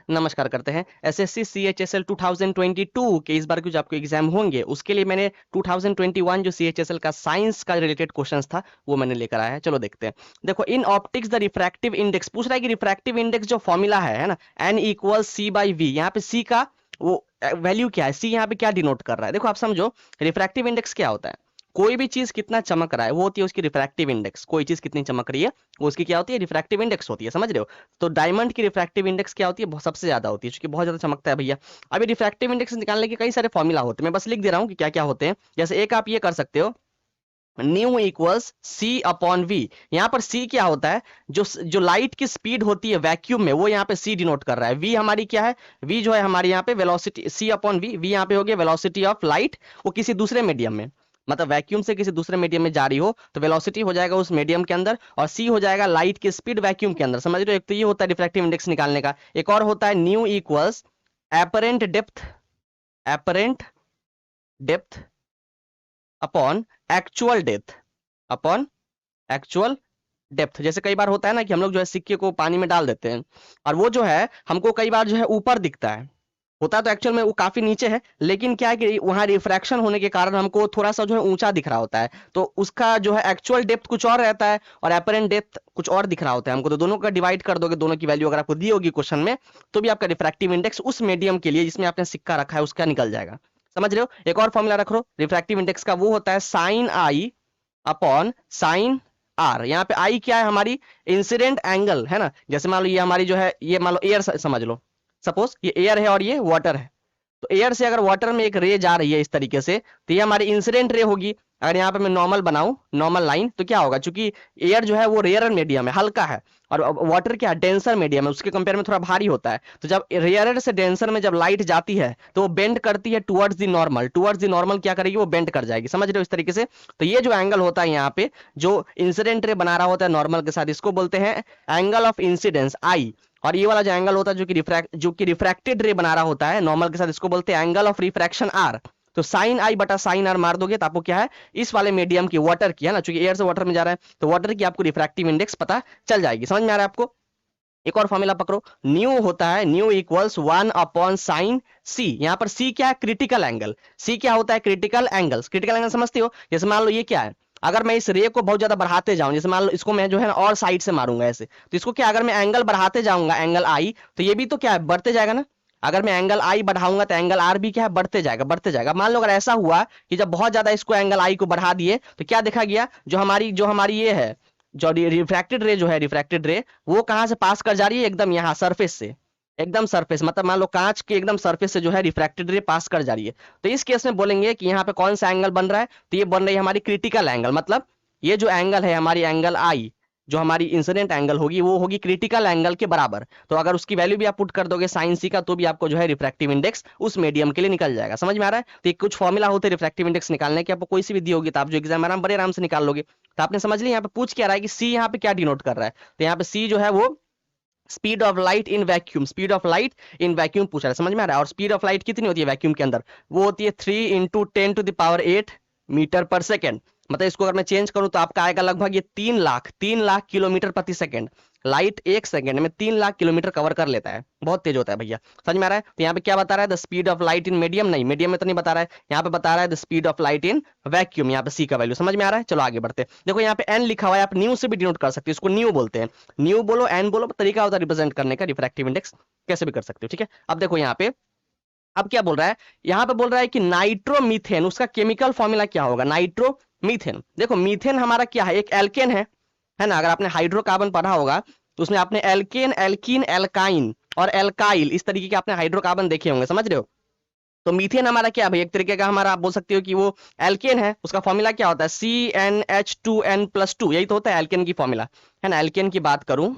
नमस्कार करते हैं। एसएससी सीएचएसएल 2022 के इस बार के जो आपको एग्जाम होंगे उसके लिए मैंने 2021 जो सीएचएसएल का साइंस का रिलेटेड क्वेश्चंस था वो मैंने लेकर आया है। चलो देखते हैं। देखो, इन ऑप्टिक्स द रिफ्रैक्टिव इंडेक्स पूछ रहा है कि रिफ्रैक्टिव इंडेक्स जो फॉर्मूला है ना, n equal C by V. यहाँ पे सी का वो वैल्यू क्या है, सी यहाँ पे क्या डिनोट कर रहा है। देखो आप समझो, रिफ्रैक्टिव इंडेक्स क्या होता है। कोई भी चीज कितना चमक रहा है वो होती है उसकी रिफ्रैक्टिव इंडेक्स। कोई चीज कितनी चमक रही है वो उसकी क्या होती है, रिफ्रैक्टिव इंडेक्स होती है। समझ रहे हो। तो डायमंड की रिफ्रैक्टिव इंडेक्स क्या होती है, सबसे ज्यादा होती है क्योंकि बहुत ज्यादा चमकता है भैया। अभी रिफ्रैक्टिव इंडेक्स निकालने के कई सारे फॉर्मूला होते हैं, मैं बस लिख दे रहा हूँ कि क्या क्या होते हैं। जैसे एक आप ये कर सकते हो, nu equals C upon V. यहाँ पर सी क्या होता है, जो जो लाइट की स्पीड होती है वैक्यूम में वो यहाँ पे सी डिनोट कर रहा है। वी हमारी क्या है, वी जो है हमारी यहाँ पे velocity, C upon V. V यहाँ पे हो गया वेलोसिटी ऑफ लाइट, वो किसी दूसरे मीडियम में, मतलब वैक्यूम से किसी दूसरे मीडियम में जा रही हो तो वेलोसिटी हो जाएगा उस मीडियम के अंदर, और सी हो जाएगा लाइट की स्पीड वैक्यूम के अंदर। समझ रहे हो। एक तो ये होता है रिफ्रैक्टिव इंडेक्स निकालने का। एक और होता है new equals apparent depth, apparent depth upon actual depth, upon actual depth. जैसे कई बार होता है ना कि हम लोग जो है सिक्के को पानी में डाल देते हैं और वो जो है हमको कई बार जो है ऊपर दिखता है, होता तो एक्चुअल में वो काफी नीचे है, लेकिन क्या है कि वहां रिफ्रैक्शन होने के कारण हमको थोड़ा सा जो है ऊंचा दिख रहा होता है, तो उसका जो है एक्चुअल डेप्थ कुछ और रहता है और एपरेंट डेप्थ कुछ और दिख रहा होता है हमको। तो दोनों का डिवाइड कर दोगे, दोनों की वैल्यू अगर आपको दी होगी क्वेश्चन में, तो भी आपका रिफ्रैक्टिव इंडेक्स उस मीडियम के लिए जिसमें आपने सिक्का रखा है उसका निकल जाएगा। समझ रहे हो। एक और फॉर्मूला रख लो रिफ्रैक्टिव इंडेक्स का, वो होता है sine i upon sine r. यहाँ पे आई क्या है, हमारी इंसिडेंट एंगल है ना। जैसे मान लो ये हमारी जो है, ये मान लो एयर समझ लो, सपोज ये एयर है और ये वाटर है। तो एयर से अगर वाटर में एक रे जा रही है इस तरीके से, तो ये हमारी इंसिडेंट रे होगी। अगर यहाँ पे मैं नॉर्मल बनाऊं, नॉर्मल लाइन, तो क्या होगा, चूंकि एयर जो है वो रेयर मीडियम है, हल्का है, और वाटर क्या है, डेंसर मीडियम है, उसके कंपेयर में थोड़ा भारी होता है। तो जब रेयर से डेंसर में जब लाइट जाती है तो वो बेंड करती है towards the normal, towards the normal क्या करेगी, वो बेंड कर जाएगी। समझ रहे हो इस तरीके से। तो ये जो एंगल होता है यहाँ पे, जो इंसिडेंट रे बना रहा होता है नॉर्मल के साथ, इसको बोलते हैं एंगल ऑफ इंसिडेंस आई। और ये वाला जो एंगल होता है जो कि रिफ्रैक्टेड रे बना रहा होता है नॉर्मल के साथ, इसको बोलते हैं एंगल ऑफ रिफ्रैक्शन आर। तो साइन आई बटा साइन आर मार दोगे तो आपको क्या है, इस वाले मीडियम की, वाटर की है ना, चूंकि एयर से वाटर में जा रहा है तो वाटर की आपको रिफ्रैक्टिव इंडेक्स पता चल जाएगी। समझ में आ रहा है आपको। एक और फॉर्मूला पकड़ो, न्यू होता है, न्यू इक्वल्स 1 अपॉन साइन सी। यहाँ पर सी क्या है, क्रिटिकल एंगल। सी क्या होता है, क्रिटिकल एंगल्स। क्रिटिकल एंगल समझते हो। जैसे मान लो ये क्या है, अगर मैं इस रे को बहुत ज्यादा बढ़ाते जाऊं, जैसे मान लो इसको मैं जो है ना और साइड से मारूंगा ऐसे, तो इसको क्या, अगर मैं एंगल बढ़ाते जाऊंगा, एंगल आई, तो ये भी तो क्या है, बढ़ते जाएगा ना। अगर मैं एंगल आई बढ़ाऊंगा तो एंगल आर भी क्या है, बढ़ते जाएगा, बढ़ते जाएगा। मान लो अगर ऐसा हुआ कि जब बहुत ज्यादा इसको एंगल आई को बढ़ा दिए तो क्या देखा गया, जो हमारी ये है, जो रिफ्रैक्टेड रे जो है, रिफ्रैक्टेड रे वो कहां से पास कर जा रही है, एकदम यहाँ सरफेस से, एकदम सरफेस, मतलब मान लो कांच के एकदम सरफेस से जो है रिफ्रैक्टेड रे पास कर जा रही है। तो इस केस में बोलेंगे कि यहाँ पे कौन सा एंगल बन रहा है, तो ये बन रही है हमारी क्रिटिकल एंगल। मतलब ये जो एंगल है हमारी एंगल आई, जो हमारी इंसिडेंट एंगल होगी वो होगी क्रिटिकल एंगल के बराबर। तो अगर उसकी वैल्यू भी आप पुट कर दोगे साइन सी का, तो भी आपको जो है रिफ्रैक्टिव इंडेक्स उस मीडियम के लिए निकल जाएगा। समझ में आ रहा है। तो ये कुछ फॉर्मूला होते हैं रिफ्रैक्टिव इंडेक्स निकालने के, आपको कोई सी भी दी होगी तो आप जो एग्जाम में बड़े आराम से निकाल लोगे। तो आपने समझ लिया यहाँ पे पूछ क्या रहा है कि सी यहाँ पे क्या डिनोट कर रहा है। तो यहाँ पे सी जो है वो speed of light in vacuum, speed of light in vacuum पूछ रहा है। समझ में आ रहा है। और स्पीड ऑफ लाइट कितनी होती है वैक्यूम के अंदर, वो होती है 3 इंटू 10⁸ मीटर पर सेकेंड। मतलब इसको अगर मैं चेंज करूं तो आपका आएगा लगभग ये 3 लाख किलोमीटर प्रति सेकंड। लाइट एक सेकंड में 3 लाख किलोमीटर कवर कर लेता है, बहुत तेज होता है भैया। समझ में आ रहा है। तो यहाँ पे क्या बता रहा है, the speed of light in medium, नहीं मीडियम में तो नहीं बता रहा है, यहाँ पे बता रहा है the speed of light in vacuum. यहाँ पे सी का वैल्यू समझ में आ रहा है। चलो आगे बढ़ते हैं। देखो यहाँ पे एन लिखा हुआ है, आप न्यू से भी डिनोट कर सकते हो, इसको न्यू बोलते हैं। न्यू बोलो एन बोलो, तरीका होता है रिप्रेजेंट करने का, रिफ्रैक्टिव इंडेक्स कैसे भी कर सकते हो। ठीक है। अब देखो यहाँ पे, अब क्या बोल रहा है, यहाँ पे बोल रहा है कि नाइट्रोमीथेन, उसका केमिकल फॉर्मूला क्या होगा, नाइट्रोमीथेन। देखो मीथेन हमारा क्या है, एक एल्केन है ना। अगर आपने हाइड्रोकार्बन पढ़ा होगा तो उसमें आपने एल्केन, एल्कीन, एल्काइन और एल्काइल, इस तरीके के आपने हाइड्रोकार्बन देखे होंगे। समझ रहे हो। तो मीथेन हमारा क्या भाई, एक तरीके का हमारा, आप बोल सकते हो कि वो एल्केन है। उसका फॉर्मूला क्या होता है, CnH2n+2, यही तो होता है एल्केन की फॉर्मूला, है ना। एल्केन की बात करूं,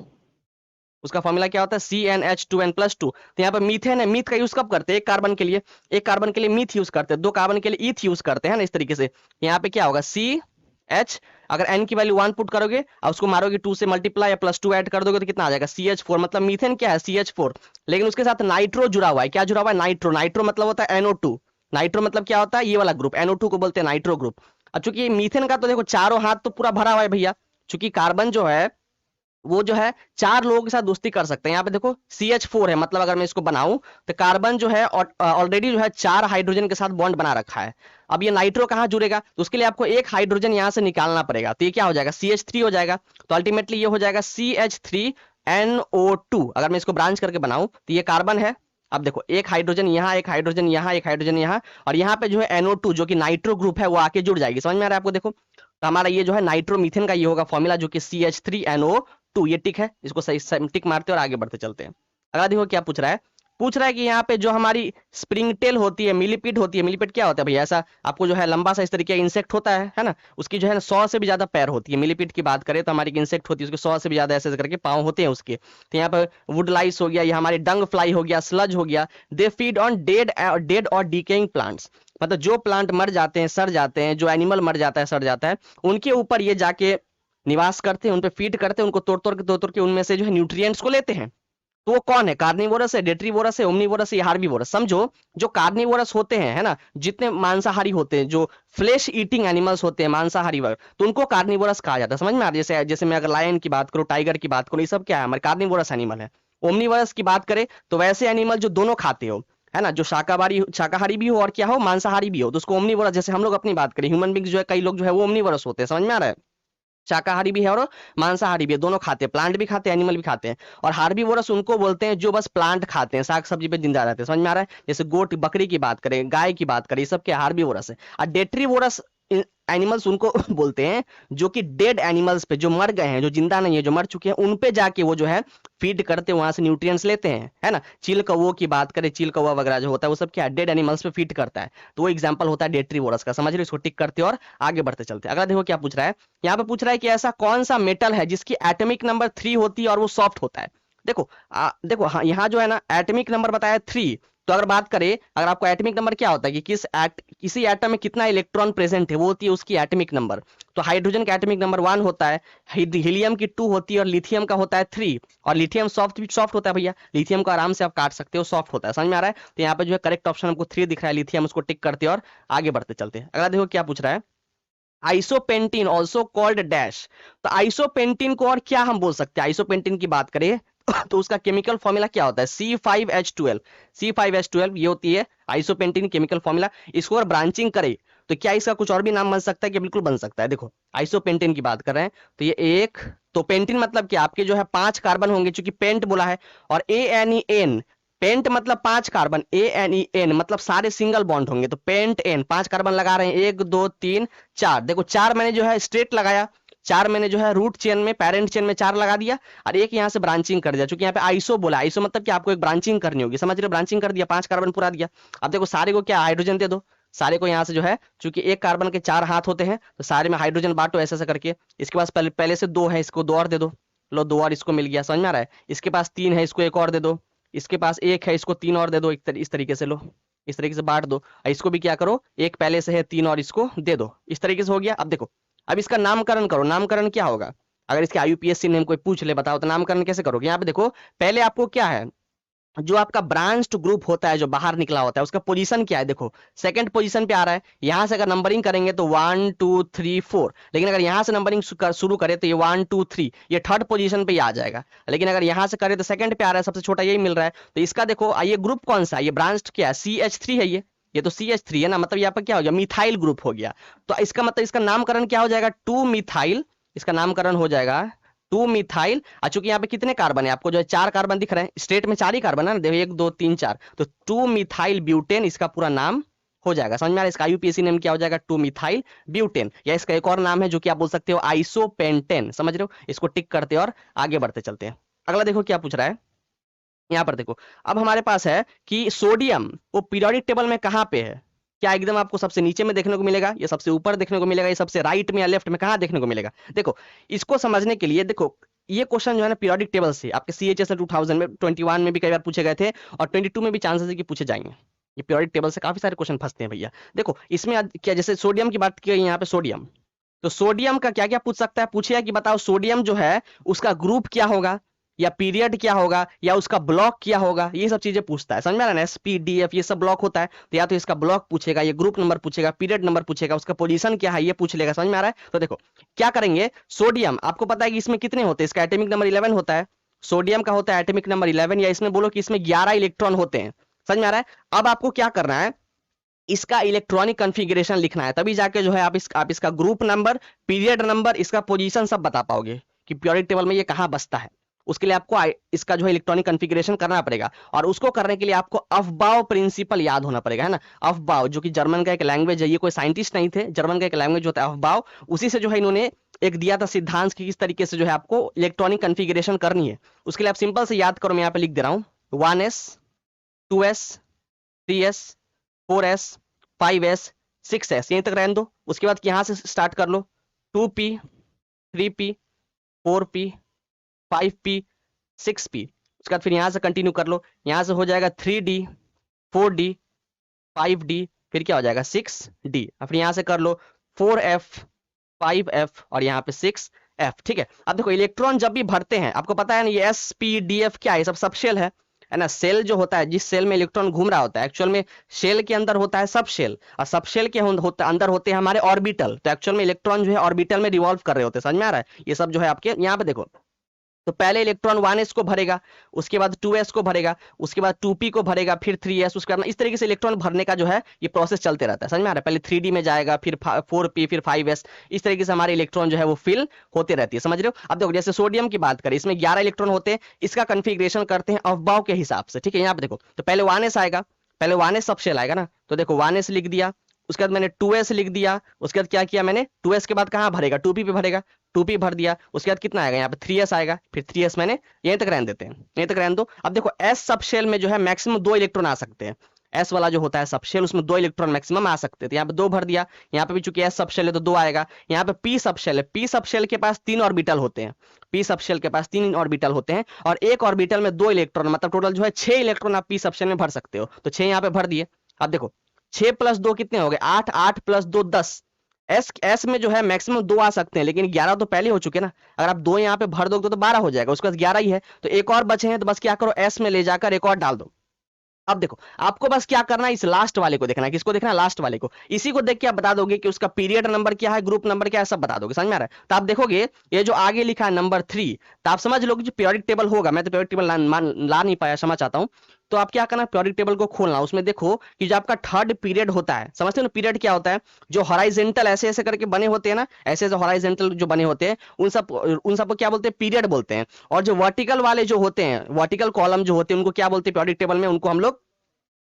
उसका फॉर्मूला क्या होता है, CnH2n+2। तो यहाँ पर मीथेन है, मीथ का यूज कब करते हैं, एक कार्बन के लिए, एक कार्बन के लिए मीथ यूज करते हैं, 2 कार्बन के लिए ईथ यूज करते हैं ना, इस तरीके से। यहाँ पे क्या होगा, CH, अगर n की वैल्यू 1 पुट करोगे और उसको मारोगे 2 से मल्टीप्लाई या +2 ऐड कर दोगे तो कितना आ जाएगा, CH4। मतलब मीथेन क्या है, CH4, लेकिन उसके साथ नाइट्रो जुड़ा हुआ है। क्या जुड़ा हुआ है, नाइट्रो। नाइट्रो मतलब होता है NO2। नाइट्रो मतलब क्या होता है, ये वाला ग्रुप, NO2 को बोलते हैं नाइट्रो ग्रुप। अब चूंकि मीथेन का तो देखो चारों हाथ तो पूरा भरा हुआ है भैया, चूंकि कार्बन जो है वो जो है 4 लोगों के साथ दोस्ती कर सकते हैं। यहाँ पे देखो CH4 है, मतलब अगर मैं इसको बनाऊं तो कार्बन जो है ऑलरेडी जो है 4 हाइड्रोजन के साथ बॉन्ड बना रखा है। अब ये नाइट्रो कहाँ जुड़ेगा, तो उसके लिए आपको एक हाइड्रोजन यहाँ से निकालना पड़ेगा, तो ये क्या हो जाएगा CH3 हो जाएगा। तो अल्टीमेटली ये हो जाएगा CH3NO2। अगर मैं इसको ब्रांच करके बनाऊं तो ये कार्बन है। अब देखो एक हाइड्रोजन यहाँ, एक हाइड्रोजन यहाँ, एक हाइड्रोजन यहाँ, और यहाँ पे जो है NO2 जो कि नाइट्रो ग्रुप है वो आके जुड़ जाएगी। समझ में आ रहा है आपको? देखो तो हमारा ये जो है नाइट्रोमीथेन का ये होगा फॉर्मूला, जो कि CH3NO2। ये टिक है, इसको सही टिक मारते और आगे बढ़ते चलते हैं। अगला देखो क्या पूछ रहा है कि यहाँ पे जो हमारी स्प्रिंग टेल होती है, मिलीपीड होती है। मिलीपीड क्या होता है भैया? ऐसा आपको जो है लंबा सा इस तरीके का इंसेक्ट होता है ना, उसकी जो है 100 से भी ज्यादा पैर होती है। मिलीपीड की बात करें तो हमारी इंसेक्ट होती है, उसके 100 से भी ज्यादा ऐसे करके पाँव होते हैं उसके। तो यहाँ पर वुड लाइस हो गया, ये हमारी डंग फ्लाई हो गया, स्लज हो गया। दे फीड ऑन डेड और डिकेइंग प्लांट्स, मतलब जो प्लांट मर जाते हैं, सड़ जाते हैं, जो एनिमल मर जाता है, सड़ जाता है, उनके ऊपर ये जाके निवास करते हैं, उन पे फीड करते हैं, उनको तोड़ के उनमें से जो है न्यूट्रिएंट्स को लेते हैं। तो वो कौन है? कार्निवोरस है, डेट्रीवोरस है, ओमनीवोरस है, हार्बीवोरस। समझो जो कार्निवोरस होते हैं, है ना, जितने मांसाहारी होते हैं, जो फ्लेश ईटिंग एनिमल्स होते हैं, मांसाहारी वर्ग, तो उनको कार्निवोरस कहा जाता है। समझ में आ रहा है? जैसे जैसे मैं अगर लायन की बात करूं, टाइगर की बात करूं, ये सब क्या है? हमारे कार्निवोरस एनिमल है। ओमनीवोरस की बात करें तो वैसे एनिमल जो दोनों खाते हो, है ना, जो शाकाहारी भी हो और क्या हो, मांसाहारी भी हो, तो उसको ओमनीवोरस। जैसे हम लोग अपनी बात करें, ह्यूमन बींग जो है, कई लोग जो है वो ओमनीवोरस होते हैं। समझ में आ रहा है? शाकाहारी भी है और मांसाहारी भी है, दोनों खाते हैं, प्लांट भी खाते हैं, एनिमल भी खाते हैं। और हार्बीवोरस उनको बोलते हैं जो बस प्लांट खाते हैं, साग सब्जी पे जिंदा रहते हैं। समझ में आ रहा है? जैसे गोट बकरी की बात करें, गाय की बात करें, ये सब क्या हार्बीवोरस है। और डेट्रीवोरस एनिमल्स उनको बोलते हैं जो कि डेड एनिमल्स पे, जो मर गए हैं, जो जिंदा नहीं है, जो मर चुके हैं, उन पे जाके वो जो है फीड करते हैं, वहां से न्यूट्रिएंट्स लेते हैं, है ना। चील कौवों की बात करें, चील कौवा वगैरह जो होता है वो सब क्या डेड एनिमल्स पे फीड करता है। तो वो एग्जांपल होता है डेट्रीवोरस का। समझ रहे हो? इसको टिक करते और आगे बढ़ते चलते। अगला देखो क्या पूछ रहा है। यहाँ पे पूछ रहा है कि ऐसा कौन सा मेटल है जिसकी एटॉमिक नंबर 3 होती है और वो सॉफ्ट होता है। देखो हाँ, यहाँ जो है ना एटॉमिक नंबर बताया 3। तो अगर बात करें, अगर आपको एटॉमिक नंबर क्या होता है कि किसी एटम में कितना इलेक्ट्रॉन प्रेजेंट है, वो होती है उसकी एटॉमिक नंबर। तो हाइड्रोजन का एटॉमिक नंबर 1 होता है, हीलियम की 2 होती है, और लिथियम का होता है 3। और लिथियम सॉफ्ट होता है भैया, लिथियम को आराम से आप काट सकते हो, सॉफ्ट होता है। समझ में आ रहा है? तो यहाँ पे जो है करेक्ट ऑप्शन हमको 3 दिख रहा है, लिथियम, उसको टिक करते और आगे बढ़ते चलते हैं। अगला देखो क्या पूछ रहा है। आइसोपेंटीन ऑल्सो कॉल्ड डैश। तो आइसोपेंटीन को और क्या हम बोल सकते हैं? आइसोपेंटीन की बात करें तो उसका केमिकल फॉर्मूला क्या होता है? C5H12। C5H12 ये होती है आइसोपेंटीन केमिकल फॉर्मूला। इसको अगर ब्रांचिंग करे तो क्या इसका कुछ और भी नाम बन सकता है? कि बिल्कुल बन सकता है। देखो आइसोपेंटीन की बात कर रहे हैं तो ये एक, तो पेंटीन मतलब क्या, आपके जो है 5 कार्बन होंगे, चूंकि पेंट बोला है। और ANEN, पेंट मतलब 5 कार्बन, ANEN मतलब सारे सिंगल बॉन्ड होंगे, तो पेंट एन 5 कार्बन लगा रहे हैं, 1 2 3 4। देखो 4 मैंने जो है स्ट्रेट लगाया, 4 मैंने जो है रूट चेन में, पेरेंट चेन में 4 लगा दिया, और एक यहाँ से ब्रांचिंग कर दिया। चूंकि यहाँ पे आइसो बोला, आइसो मतलब कि आपको एक ब्रांचिंग करनी होगी। समझ रहे हो? ब्रांचिंग कर दिया, 5 कार्बन पूरा दिया। अब देखो सारे को क्या हाइड्रोजन दे दो, सारे को यहाँ से जो है, चूंकि एक कार्बन के 4 हाथ होते हैं, तो सारे में हाइड्रोजन बांटो ऐसे ऐसे करके। इसके पास पहले से 2 है, इसको 2 और दे दो। लो 2 और इसको मिल गया। समझ में आ रहा है? इसके पास 3 है, इसको 1 और दे दो। इसके पास 1 है, इसको 3 और दे दो। इस तरीके से लो, इस तरीके से बांट दो। इसको भी क्या करो, 1 पहले से है, 3 और इसको दे दो। इस तरीके से हो गया। अब देखो, अब इसका नामकरण करो। नामकरण क्या होगा? अगर इसके IUPAC नेम कोई पूछ ले, बताओ तो नामकरण कैसे करोगे? यहाँ पे देखो पहले आपको क्या है, जो आपका ब्रांच्ड ग्रुप होता है, जो बाहर निकला होता है, उसका पोजीशन क्या है? देखो सेकंड पोजीशन पे आ रहा है। यहां से अगर नंबरिंग करेंगे तो 1 2 3 4, लेकिन अगर यहां से नंबरिंग शुरू करें तो ये 1 2 3, ये थर्ड पोजीशन पे ही आ जाएगा। लेकिन अगर यहां से करें तो सेकंड पे आ रहा है, सबसे छोटा यही मिल रहा है। तो इसका देखो ये ग्रुप कौन सा है? ये ब्रांच्ड क्या है? CH3 है ये तो CH3 है ना, मतलब यहाँ पर क्या हो गया, मिथाइल ग्रुप हो गया। तो इसका मतलब इसका नामकरण क्या हो जाएगा? 2 मिथाइल। इसका नामकरण हो जाएगा 2 मिथाइल। चूंकि यहाँ पे कितने कार्बन है, आपको जो है 4 कार्बन दिख रहे हैं, स्टेट में 4 ही कार्बन है ना, देखो 1 2 3 4, तो 2 मिथाइल ब्यूटेन इसका पूरा नाम हो जाएगा। समझ में आ रहा है? इसका IUPAC नेम क्या हो जाएगा? 2 मिथाइल ब्यूटेन। या इसका एक और नाम है जो कि आप बोल सकते हो आइसोपेंटेन। समझ रहे हो? इसको टिक करते और आगे बढ़ते चलते हैं। अगला देखो क्या पूछ रहा है। यहाँ पर देखो, अब हमारे पास है कि सोडियम वो पीरियोडिक टेबल में कहाँ पे है? क्या एकदम आपको सबसे नीचे में देखने को मिलेगा, ये सबसे ऊपर देखने को मिलेगा, ये सबसे राइट में या लेफ्ट में, कहाँ देखने को मिलेगा? देखो इसको समझने के लिए देखो, ये क्वेश्चन जो है ना पीरियोडिक टेबल से आपके CHSL 2000 में, 21 में भी कई बार पूछे गए थे, और 22 में भी चांसेस है कि पूछे जाएंगे। ये पीरियोडिक टेबल से काफी सारे क्वेश्चन फंसते हैं भैया। देखो इसमें क्या, जैसे सोडियम की बात की गई यहाँ पे, सोडियम, तो सोडियम का क्या क्या पूछ सकता है? पूछेगा कि बताओ सोडियम जो है उसका ग्रुप क्या होगा, या पीरियड क्या होगा या उसका ब्लॉक क्या होगा, ये सब चीजें पूछता है, समझ में आ रहा है ना। SPDF ये सब ब्लॉक होता है, तो या तो इसका ब्लॉक पूछेगा, ये ग्रुप नंबर पूछेगा, पीरियड नंबर पूछेगा, उसका पोजीशन क्या है ये पूछ लेगा, समझ में आ रहा है। तो देखो क्या करेंगे, सोडियम आपको पता है कि इसमें कितने होते हैं, इसका एटॉमिक नंबर 11 होता है, सोडियम का होता है एटॉमिक नंबर 11, या इसमें बोलो कि इसमें 11 इलेक्ट्रॉन होते हैं, समझ में आ रहा है। अब आपको क्या करना है, इसका इलेक्ट्रॉनिक कॉन्फ़िगरेशन लिखना है, तभी जाके जो है आप इसका ग्रुप नंबर, पीरियड नंबर, इसका पोजीशन सब बता पाओगे कि पीरियोडिक टेबल में ये कहाँ बसता है। उसके लिए आपको इसका जो है इलेक्ट्रॉनिक कॉन्फ़िगरेशन करना पड़ेगा, और उसको करने के लिए आपको अफबाउ प्रिंसिपल याद होना पड़ेगा, है ना। अफबाउ जो कि जर्मन का एक लैंग्वेज है, ये कोई साइंटिस्ट नहीं थे, जर्मन का एक लैंग्वेज होता है अफबाउ, उसी से जो है इन्होंने एक दिया था सिद्धांत की किस तरीके से जो है आपको इलेक्ट्रॉनिक कॉन्फ़िगरेशन करनी है। उसके लिए आप सिंपल से याद करो, मैं यहाँ पे लिख दे रहा हूँ 1s 2s 3s 4s 5s 6s, यहीं तक रहने दो। उसके बाद यहाँ से स्टार्ट कर लो 2p 3p 4p 5p 6p, उसके बाद फिर यहाँ से कंटिन्यू कर लो, यहाँ से हो जाएगा 3d 4d 5d, फिर क्या हो जाएगा 6d, और फिर यहाँ से कर लो 4f 5f और यहाँ पे 6f, ठीक है। अब देखो इलेक्ट्रॉन जब भी भरते हैं, आपको पता है ना ये SPDF क्या है, सब सब शेल है ना। सेल जो होता है, जिस सेल में इलेक्ट्रॉन घूम रहा होता है, एक्चुअल में शेल के अंदर होता है सब शेल, और सब शेल के अंदर होते हैं हमारे ऑर्बिटल, तो एक्चुअल में इलेक्ट्रॉन जो है ऑर्बिटल में रिवॉल्व कर रहे होते हैं, समझ में आ रहा है। ये सब जो है आपके यहाँ पे देखो, तो पहले इलेक्ट्रॉन 1s को भरेगा, उसके बाद 2s को भरेगा, उसके बाद 2p को भरेगा, फिर 3s, उसके बाद इस तरीके से इलेक्ट्रॉन भरने का जो है ये प्रोसेस चलते रहता है, समझ में आ रहा है। पहले 3d में जाएगा, फिर 4p, फिर 5s, इस तरीके से हमारे इलेक्ट्रॉन जो है वो फिल होते रहती है, समझ रहे हो। अब देखो जैसे सोडियम की बात करें, इसमें 11 इलेक्ट्रॉन होते हैं, इसका कन्फिग्रेशन करते हैं अफबाव के हिसाब से, ठीक है। यहाँ पे देखो, तो पहले 1s आएगा, पहले 1s सब शेल आएगा ना, तो देखो 1s लिख दिया, उसके बाद मैंने 2s लिख दिया, उसके बाद क्या किया मैंने 2s के बाद कहाँ भरेगा 2p पे भरेगा, 2p भर दिया, उसके बाद कितना आएगा यहाँ पे 3s आएगा, फिर 3s मैंने यहीं तक रहने देते हैं, यहीं तक रहने दो। अब देखो s सब शेल में जो है मैक्सिमम 2 इलेक्ट्रॉन आ सकते हैं, s वाला जो होता है सब शेल उसमें 2 इलेक्ट्रॉन मैक्सिमम आ सकते हैं, तो यहाँ पे 2 भर दिया, यहाँ पे भी चूंकि s सब शेल है तो 2 आएगा। यहाँ पे p सब शेल है, p सब शेल के पास 3 ऑर्बिटल होते हैं, p सब शेल के पास 3 ऑर्बिटल होते हैं, और एक ऑर्बिटल में 2 इलेक्ट्रॉन, मतलब टोटल जो है 6 इलेक्ट्रॉन आप p सब शेल में भर सकते हो, तो 6 यहाँ पे भर दिए। अब देखो 6 + 2 कितने हो गए 8, 8 + 2 10, एस में जो है मैक्सिमम 2 आ सकते हैं, लेकिन 11 तो पहले हो चुके ना, अगर आप 2 यहाँ पे भर दोगे तो 12 हो जाएगा, उसके बाद 11 ही है, तो एक और बचे हैं, तो बस क्या करो एस में ले जाकर एक और डाल दो। अब देखो आपको बस क्या करना है, इस लास्ट वाले को देखना है, किसको देखना है लास्ट वाले को, इसी को देख के आप बता दोगे कि उसका पीरियड नंबर क्या है, ग्रुप नंबर क्या है, सब बता दोगे, समझ में आ रहा है। तो आप देखोगे ये जो आगे लिखा है नंबर 3, तो आप समझ लो कि जो पीरियोडिक टेबल होगा, मैं तो पीरियोडिक टेबल ला नहीं पाया, क्षमा चाहता हूँ। तो आप क्या करना, पीरियोडिक टेबल को खोलना, उसमें देखो कि जो आपका थर्ड पीरियड होता है, समझते हो ना पीरियड क्या होता है, जो हॉराइजेंटल ऐसे ऐसे करके बने होते हैं ना, ऐसे ऐसे हॉराइजेंटल जो बने होते हैं उन सबको क्या बोलते हैं, पीरियड बोलते हैं। और जो वर्टिकल वाले जो होते हैं, वर्टिकल कॉलम जो होते हैं, उनको क्या बोलते हैं पीरियोडिक टेबल में, उनको हम लोग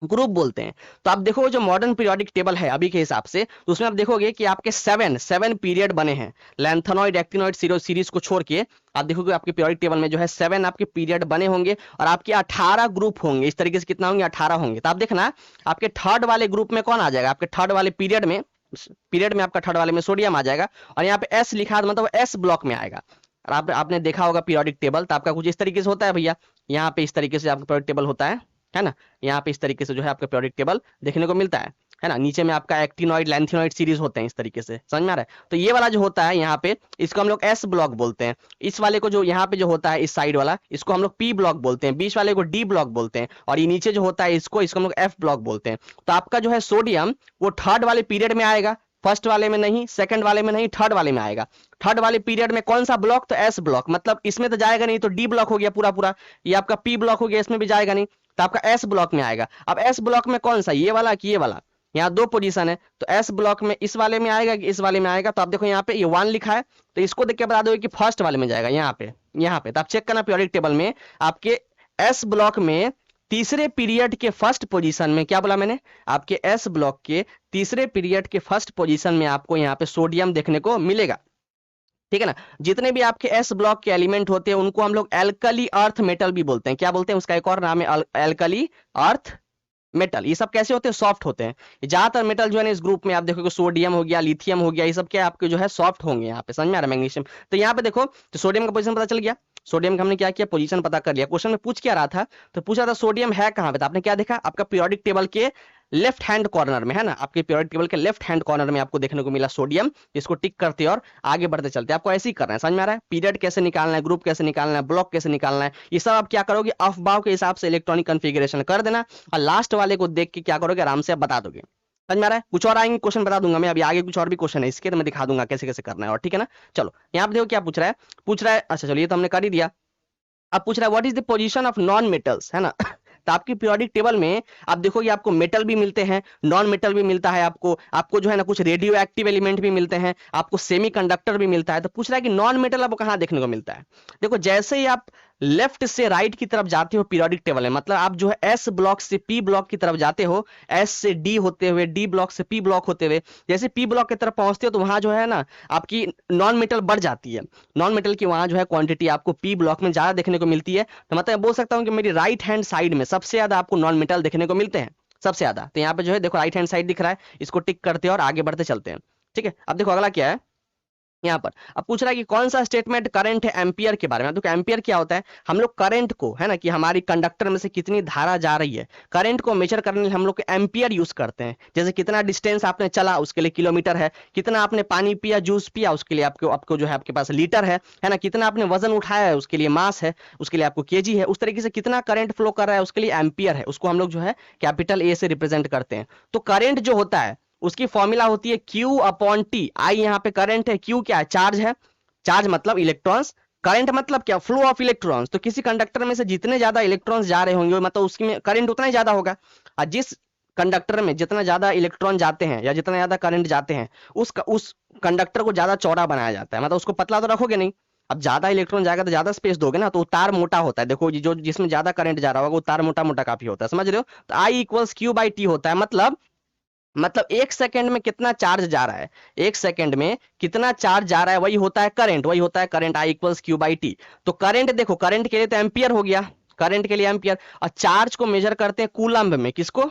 ग्रुप बोलते हैं। तो आप देखो जो मॉडर्न पीरियोडिक टेबल है अभी के हिसाब से, तो उसमें आप देखोगे कि आपके 7 पीरियड बने हैं, लैंथेनॉइड एक्टिनॉइड सीरीज को छोड़ के आप देखोगे आपके पीरियोडिक टेबल में जो है 7 आपके पीरियड बने होंगे, और आपके 18 ग्रुप होंगे, इस तरीके से कितना होंगे 18 होंगे। तो आप देखना आपके थर्ड वाले ग्रुप में कौन आ जाएगा, आपके थर्ड वाले पीरियड में आपका थर्ड वाले में सोडियम आ जाएगा, और यहाँ पे एस लिखा है मतलब एस ब्लॉक में आएगा। और आपने देखा होगा पीरियोडिक टेबल, तो आपका कुछ इस तरीके से होता है भैया, यहाँ पे इस तरीके से आपका पीरियोडिक टेबल होता है ना, यहाँ पे इस तरीके से जो है आपका पीरियोडिक टेबल देखने को मिलता है ना। नीचे में आपका एक्टिनॉइड लैंथेनॉइड सीरीज होते हैं इस तरीके से, समझ में आ रहा है। तो ये वाला जो होता है यहाँ पे, इसको हम लोग एस ब्लॉक बोलते हैं, इस वाले को जो यहाँ पे जो होता है इस साइड वाला, इसको हम लोग पी ब्लॉक बोलते हैं, बीच वाले को डी ब्लॉक बोलते हैं, और ये नीचे जो होता है इसको हम लोग एफ ब्लॉक बोलते हैं। तो आपका जो है सोडियम वो थर्ड वाले पीरियड में आएगा, फर्स्ट वाले में नहीं, सेकंड वाले में नहीं, थर्ड वाले में आएगा। थर्ड वाले पीरियड में कौन सा ब्लॉक, तो एस ब्लॉक, मतलब इसमें तो जाएगा नहीं, तो डी ब्लॉक हो गया पूरा पूरा, ये आपका पी ब्लॉक हो गया, इसमें भी जाएगा नहीं, तो आपका एस ब्लॉक में आएगा। अब एस ब्लॉक में कौन सा, ये वाला कि ये वाला, यहाँ 2 पोजीशन है, तो एस ब्लॉक में इस वाले में आएगा कि इस वाले में आएगा। तो आप देखो यहाँ पे ये 1 लिखा है, तो इसको देख के बता दो कि फर्स्ट वाले में जाएगा, यहाँ पे। तो आप चेक करना पीरियोडिक टेबल में आपके एस ब्लॉक में तीसरे पीरियड के फर्स्ट पोजीशन में, क्या बोला मैंने, आपके एस ब्लॉक के तीसरे पीरियड के फर्स्ट पोजीशन में आपको यहाँ पे सोडियम देखने को मिलेगा, ठीक है ना। जितने भी आपके एस ब्लॉक के एलिमेंट होते हैं उनको हम लोग एल्कली अर्थ मेटल भी बोलते हैं, क्या बोलते हैं, उसका एक और नाम है एल्कली अर्थ मेटल। ये सब कैसे होते हैं, सॉफ्ट होते हैं। ज्यादातर मेटल जो है ना इस ग्रुप में आप देखोगे सोडियम हो गया, लिथियम हो गया, ये सब क्या आपके जो है सॉफ्ट होंगे, यहाँ पे समझ में आ रहा है, मैग्नीशियम। तो यहाँ पे देखो तो सोडियम का पोजीशन पता चल गया, सोडियम का हमने क्या किया, पोजीशन पता कर लिया। क्वेश्चन में पूछ क्या रहा था, तो पूछा था सोडियम है कहां पे, तो आपने क्या देखा, आपका पीरियोडिक टेबल के लेफ्ट हैंड कॉर्नर में है ना, आपके पीरियोडिक टेबल के लेफ्ट हैंड कॉर्नर में आपको देखने को मिला सोडियम। इसको टिक करते और आगे बढ़ते चलते, आपको ऐसे ही करना है, समझ में आ रहा है। पीरियड कैसे निकालना है, ग्रुप कैसे निकालना है, ब्लॉक कैसे निकालना है, ये सब आप क्या करोगे, अफबाव के हिसाब से इलेक्ट्रॉनिक कॉन्फ़िगरेशन कर देना, और लास्ट वाले को देख के क्या करोगे, आराम से आप बता दोगे। समझ में आ रहा है। कुछ और आएंगे क्वेश्चन बता दूंगा मैं, अभी आगे कुछ और भी क्वेश्चन है इसके, तो मैं दिखा दूंगा कैसे कैसे करना है, और ठीक है ना। चलो यहाँ पे देखो क्या पूछ रहा है, अच्छा चलो ये तो हमने कर ही दिया। अब पूछ रहा है what is the position of non metals, है ना। तो आपकी पीरियोडिक टेबल में आप देखोगे आपको मेटल भी मिलते हैं, नॉन मेटल भी मिलता है, आपको आपको जो है ना कुछ रेडियो एक्टिव एलिमेंट भी मिलते हैं, आपको सेमीकंडक्टर भी मिलता है। तो पूछ रहा है कि नॉन मेटल आपको कहां देखने को मिलता है। देखो जैसे ही आप लेफ्ट से राइट की तरफ जाते हो पीरियोडिक टेबल में, मतलब आप जो है एस ब्लॉक से पी ब्लॉक की तरफ जाते हो, एस से डी होते हुए, डी ब्लॉक से पी ब्लॉक होते हुए, जैसे पी ब्लॉक की तरफ पहुंचते हो तो वहां जो है ना आपकी नॉन मेटल बढ़ जाती है, नॉन मेटल की वहां जो है क्वांटिटी आपको पी ब्लॉक में ज्यादा देखने को मिलती है। तो मतलब बोल सकता हूं कि मेरी राइट हैंड साइड में सबसे ज्यादा आपको नॉन मेटल देखने को मिलते हैं, सबसे ज्यादा। तो यहाँ पे जो है देखो राइट हैंड साइड दिख रहा है, इसको टिक करते हैं और आगे बढ़ते चलते हैं, ठीक है। अब देखो अगला क्या है यहाँ पर, अब पूछ रहा है कि कौन सा स्टेटमेंट करंट है एम्पियर के बारे में। तो एम्पियर क्या होता है, हम लोग करंट को है ना कि हमारी कंडक्टर में से कितनी धारा जा रही है, करंट को मेजर करने के लिए हम लोग एम्पियर यूज करते हैं। जैसे कितना डिस्टेंस आपने चला उसके लिए किलोमीटर है, कितना आपने पानी पिया, जूस पिया, उसके लिए आपको आपको जो है आपके पास लीटर है ना, कितना आपने वजन उठाया है उसके लिए मास है, उसके लिए आपको केजी है। उस तरीके से कितना करंट फ्लो कर रहा है उसके लिए एम्पियर है, उसको हम लोग जो है कैपिटल ए से रिप्रेजेंट करते हैं। तो करंट जो होता है उसकी फॉर्मूला होती है Q अपॉन टी। आई यहाँ पे करंट है, Q क्या है, चार्ज है, चार्ज मतलब इलेक्ट्रॉन्स, करंट मतलब क्या, फ्लो ऑफ इलेक्ट्रॉन्स। तो किसी कंडक्टर में से जितने ज्यादा इलेक्ट्रॉन्स जा रहे होंगे मतलब उसमें करंट उतना ही ज्यादा होगा, और जिस कंडक्टर में जितना ज्यादा इलेक्ट्रॉन जाते हैं या जितना ज्यादा करंट जाते हैं उस कंडक्टर को ज्यादा चौड़ा बनाया जाता है, मतलब उसको पतला तो रखोगे नहीं। अब ज्यादा इलेक्ट्रॉन जाएगा तो ज्यादा स्पेस दोगे ना, तो तार मोटा होता है। देखो जो जिसमें ज्यादा करंट जा रहा होगा वो तार मोटा मोटा काफी होता है, समझ रहे हो। तो I equals Q by T होता है, मतलब एक सेकंड में कितना चार्ज जा रहा है, एक सेकंड में कितना चार्ज जा रहा है वही होता है करंट, वही होता है current, I equals Q by T. तो करंट देखो, करंट के लिए तो एम्पियर हो गया, करंट के लिए एम्पियर, और चार्ज को मेजर करते हैं कूलम्ब में, किसको,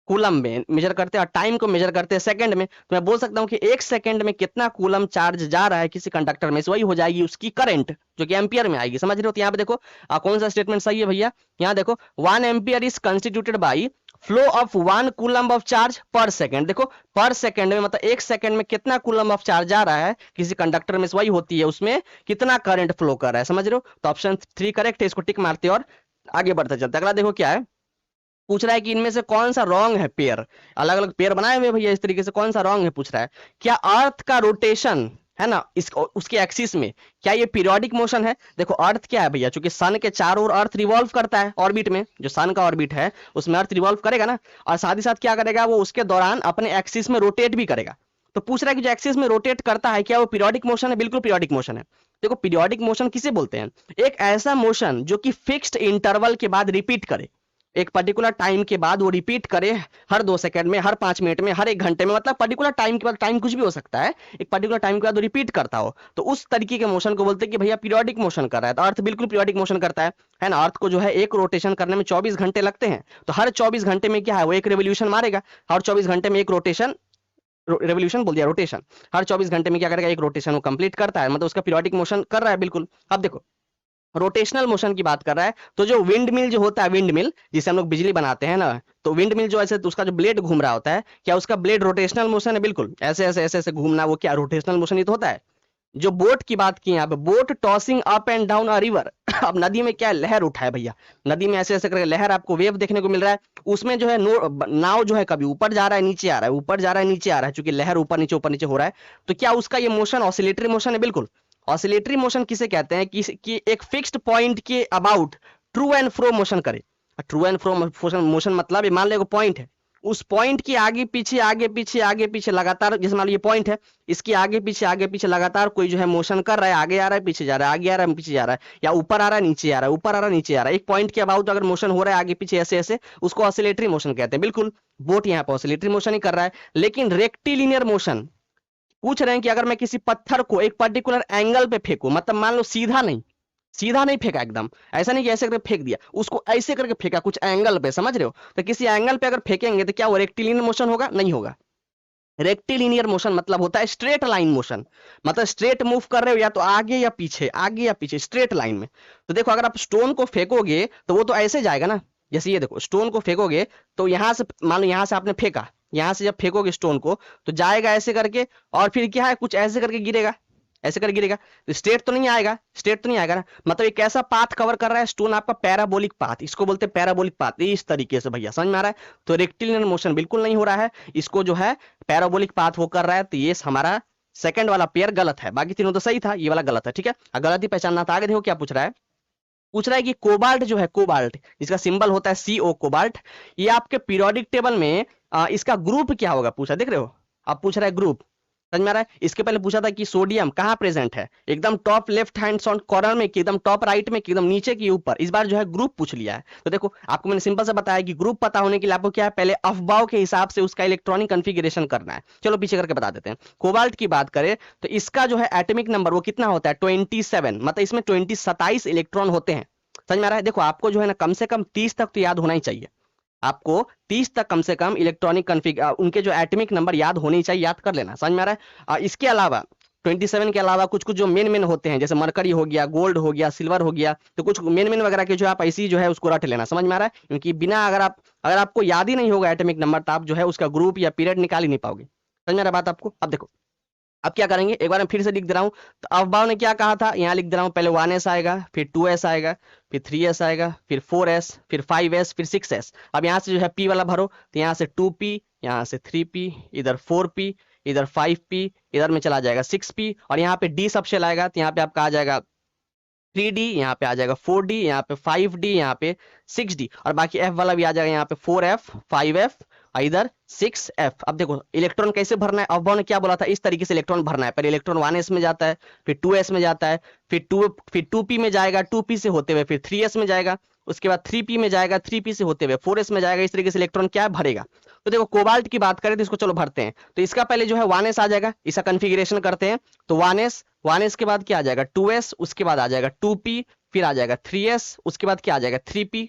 कूलम्ब में मेजर करते हैं, और टाइम को मेजर करते हैं सेकंड में। तो मैं बोल सकता हूं कि एक सेकंड में कितना कूलम्ब चार्ज जा रहा है किसी कंडक्टर में से, वही हो जाएगी उसकी करंट, जो कि एम्पियर में आएगी, समझ रहे हो। तो यहाँ पे देखो कौन सा स्टेटमेंट सही है भैया, यहाँ देखो 1 ampere is constituted by flow of 1 coulomb of charge पर सेकंड। देखो पर सेकंड में मतलब एक सेकंड में कितना कूलम्ब ऑफ चार्ज जा रहा है किसी कंडक्टर में से, वही होती है उसमें कितना करंट फ्लो कर रहा है, समझ रहे हो। तो ऑप्शन 3 करेक्ट है, इसको टिक मारते और आगे बढ़ते चलते। अगला देखो क्या है, पूछ रहा है कि इनमें से कौन सा रॉन्ग है पेयर, अलग अलग पेयर बनाए हुए भैया इस तरीके से, कौन सा रॉन्ग है पूछ रहा है। क्या अर्थ का रोटेशन है ना इस उसके एक्सिस में, क्या ये पीरियोडिक मोशन है। देखो अर्थ क्या है भैया, चूंकि सन के चारों ओर अर्थ रिवॉल्व करता है ऑर्बिट में, जो सन का ऑर्बिट है उसमें अर्थ रिवॉल्व करेगा ना, और साथ ही साथ क्या करेगा वो उसके दौरान अपने एक्सिस में रोटेट भी करेगा। तो पूछ रहा है कि जो एक्सिस में रोटेट करता है क्या वो पीरियोडिक मोशन है, बिल्कुल पीरियोडिक मोशन है। देखो पीरियोडिक मोशन किसे बोलते हैं, एक ऐसा मोशन जो कि फिक्स्ड इंटरवल के बाद रिपीट करे, एक पर्टिकुलर टाइम के बाद वो रिपीट करे, हर 2 सेकंड में, हर 5 मिनट में, हर 1 घंटे में, मतलब पर्टिकुलर टाइम के बाद, टाइम कुछ भी हो सकता है, एक पर्टिकुलर टाइम के बाद वो रिपीट करता हो, तो उस तरीके के मोशन को बोलते हैं कि भैया पीरियोडिक मोशन कर रहा है। तो अर्थ बिल्कुल पीरियोडिक मोशन करता है ना। अर्थ को जो है एक रोटेशन करने में 24 घंटे लगते हैं, तो हर 24 घंटे में क्या है वो एक रेवोल्यूशन मारेगा, हर 24 घंटे में एक रोटेशन, रेवोल्यूशन बोल दिया, रोटेशन, हर 24 घंटे में क्या करेगा एक रोटेशन वो कंप्लीट करता है, मतलब उसका पीरियोडिक मोशन कर रहा है बिल्कुल। अब देखो रोटेशनल मोशन की बात कर रहा है, तो जो विंड मिल जो होता है, विंड मिल जिससे हम लोग बिजली बनाते हैं ना, तो विंड मिल जो ऐसे तो उसका जो ब्लेड घूम रहा होता है, क्या उसका ब्लेड रोटेशनल मोशन है, बिल्कुल ऐसे ऐसे ऐसे ऐसे घूमना, वो क्या रोटेशनल मोशन ही तो होता है। जो बोट की बात की यहाँ पे, boat tossing up and down a river अब नदी में क्या है, लहर उठाए भैया, नदी में ऐसे ऐसे करके लहर आपको वेव देखने को मिल रहा है, उसमें जो है नाव जो है कभी ऊपर जा रहा है नीचे आ रहा है, ऊपर जा रहा है नीचे आ रहा है, चूंकि लहर ऊपर नीचे हो रहा है। तो क्या उसका ये मोशन ऑसिलेटरी मोशन है, बिल्कुल। ऑसिलेटरी मोशन किसे कहते हैं कि एक फिक्स्ड पॉइंट के about true and fro motion करे। ट्रू एंड फ्रो मोशन मतलब ये मान लो पॉइंट है, उस पॉइंट के आगे पीछे आगे पीछे आगे पीछे लगातार, जैसे मान लो ये पॉइंट है, इसके आगे पीछे लगातार कोई जो है मोशन कर रहा है, आगे आ रहा है पीछे जा रहा है, आगे आ रहा है पीछे जा रहा है, या ऊपर आ रहा है नीचे आ रहा है, ऊपर आ रहा है नीचे आ रहा है, एक पॉइंट के अबाउट अगर मोशन हो रहा है आगे पीछे ऐसे ऐसे, उसको ऑसिलेटरी मोशन कहते हैं, बिल्कुल। बोट यहाँ पर ऑसिलेटरी मोशन ही कर रहा है। लेकिन रेक्टिलिनियर मोशन पूछ रहे हैं कि अगर मैं किसी पत्थर को एक पर्टिकुलर एंगल पे फेंकूं, मतलब मान लो सीधा नहीं फेंका एकदम, ऐसा नहीं कि ऐसे करके फेंक दिया, उसको ऐसे करके फेंका कुछ एंगल पे, समझ रहे हो। तो किसी एंगल पे अगर फेंकेंगे तो क्या वो रेक्टिलिनियर मोशन होगा, नहीं होगा। रेक्टिलिनियर मोशन मतलब होता है स्ट्रेट लाइन मोशन, मतलब स्ट्रेट मूव कर रहे हो या तो आगे या पीछे, आगे या पीछे, स्ट्रेट लाइन में। तो देखो अगर आप स्टोन को फेंकोगे तो वो तो ऐसे जाएगा ना, जैसे ये देखो स्टोन को फेंकोगे तो यहां से मान लो यहां से आपने फेंका, यहां से जब फेंकोगे स्टोन को तो जाएगा ऐसे करके, और फिर क्या है कुछ ऐसे करके गिरेगा, ऐसे कर गिरेगा, तो स्ट्रेट तो नहीं आएगा, स्ट्रेट तो नहीं आएगा ना, मतलब एक ऐसा पाथ कवर कर रहा है स्टोन आपका, पैराबोलिक पाथ, इसको बोलते हैं पैराबोलिक पाथ, इस तरीके से भैया समझ में आ रहा है। तो रेक्टिलिनियर मोशन बिल्कुल नहीं हो रहा है, इसको जो है पैराबोलिक पाथ वो कर रहा है, तो ये हमारा सेकंड वाला पेयर गलत है, बाकी तीनों तो सही था, ये वाला गलत है। ठीक है, गलत ही पहचानना था। आगे देखो क्या पूछ रहा है, पूछ रहा है कि कोबाल्ट जो है, कोबाल्ट जिसका सिंबल होता है CO कोबाल्ट, ये आपके पीरियोडिक टेबल में इसका ग्रुप क्या होगा पूछा, देख रहे हो आप, पूछ रहा है ग्रुप, समझ में आ रहा है। इसके पहले पूछा था कि सोडियम कहाँ प्रेजेंट है, एकदम टॉप लेफ्ट हैंड कॉर्नर में कि एकदम टॉप राइट में कि एकदम नीचे के ऊपर, इस बार जो है ग्रुप पूछ लिया है। तो देखो आपको मैंने सिंपल से बताया कि ग्रुप पता होने के लिए आपको क्या है, पहले अफबाव के हिसाब से उसका इलेक्ट्रॉनिक कॉन्फ़िगरेशन करना है। चलो पीछे करके बता देते हैं। कोबाल्ट की बात करें तो इसका जो है एटॉमिक नंबर वो कितना होता है, 27, मतलब इसमें 27 इलेक्ट्रॉन होते हैं, समझ में आ रहा है। देखो आपको जो है ना कम से कम 30 तक तो याद होना ही चाहिए, आपको 30 तक कम से कम इलेक्ट्रॉनिक कॉन्फ़िग उनके जो एटॉमिक नंबर याद होने चाहिए, याद कर लेना, समझ में आ रहा है। इसके अलावा 27 के अलावा कुछ कुछ जो मेन मेन होते हैं, जैसे मरकरी हो गया, गोल्ड हो गया, सिल्वर हो गया, तो कुछ मेन मेन वगैरह के जो आप ऐसी जो है उसको रट लेना, समझ में आ रहा है। क्योंकि बिना अगर आपको याद ही नहीं होगा एटॉमिक नंबर तो आप जो है उसका ग्रुप या पीरियड निकाल ही नहीं पाओगे, समझ में आ रहा बात आपको। अब देखो अब क्या करेंगे, एक बार मैं फिर से लिख दे रहा हूं। तो अफबाव ने क्या कहा था, यहाँ लिख दे रहा हूं, पहले 1s आएगा, फिर 2s आएगा, फिर 3s आएगा, फिर 4s, फिर 5s, फिर 6s। अब यहाँ से जो है p वाला भरो, तो यहाँ से 2p, यहाँ से 3p, इधर 4p, इधर 5p, इधर में चला जाएगा 6p, और यहाँ पे d सब शेल आएगा, तो यहाँ पे आपका आ जाएगा 3d, यहाँ पे आ जाएगा 4d, यहाँ पे 5d, यहाँ पे 6d, और बाकी f वाला भी आ जाएगा यहाँ पे 4f, 5f, और इधर 6f। अब देखो इलेक्ट्रॉन कैसे भरना है, अफबाव ने क्या बोला था, इस तरीके से इलेक्ट्रॉन भरना है। पहले इलेक्ट्रॉन 1s में जाता है, फिर 2s में जाता है, फिर 2p में जाएगा, 2p से होते हुए फिर 3s में जाएगा, उसके बाद 3p में जाएगा, 3p से होते हुए 4s में जाएगा। इस तरीके से इलेक्ट्रॉन क्या भरेगा। तो देखो कोबाल्ट की बात करें तो इसको चलो भरते हैं। तो इसका पहले जो है 1s आ जाएगा, इसका कन्फिग्रेशन करते हैं। तो 1s के बाद क्या आ जाएगा 2s, उसके बाद आ जाएगा 2p, फिर आ जाएगा 3s, उसके बाद क्या आ जाएगा 3p,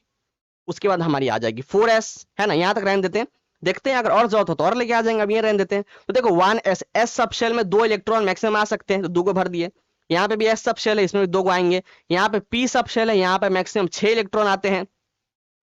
उसके बाद हमारी आ जाएगी 4s, है ना। यहां तक रहने देते हैं, देखते हैं अगर और जरूरत हो तो और लेके आ जाएंगे, अब ये रहने देते हैं। तो देखो 1s, s सब शेल में 2 इलेक्ट्रॉन मैक्सिमम आ सकते हैं, तो 2 को भर दिए। यहाँ पे भी s सब शेल है, इसमें भी 2 को आएंगे। यहाँ पे p सब शेल है, यहाँ पे मैक्सिमम 6 इलेक्ट्रॉन आते हैं।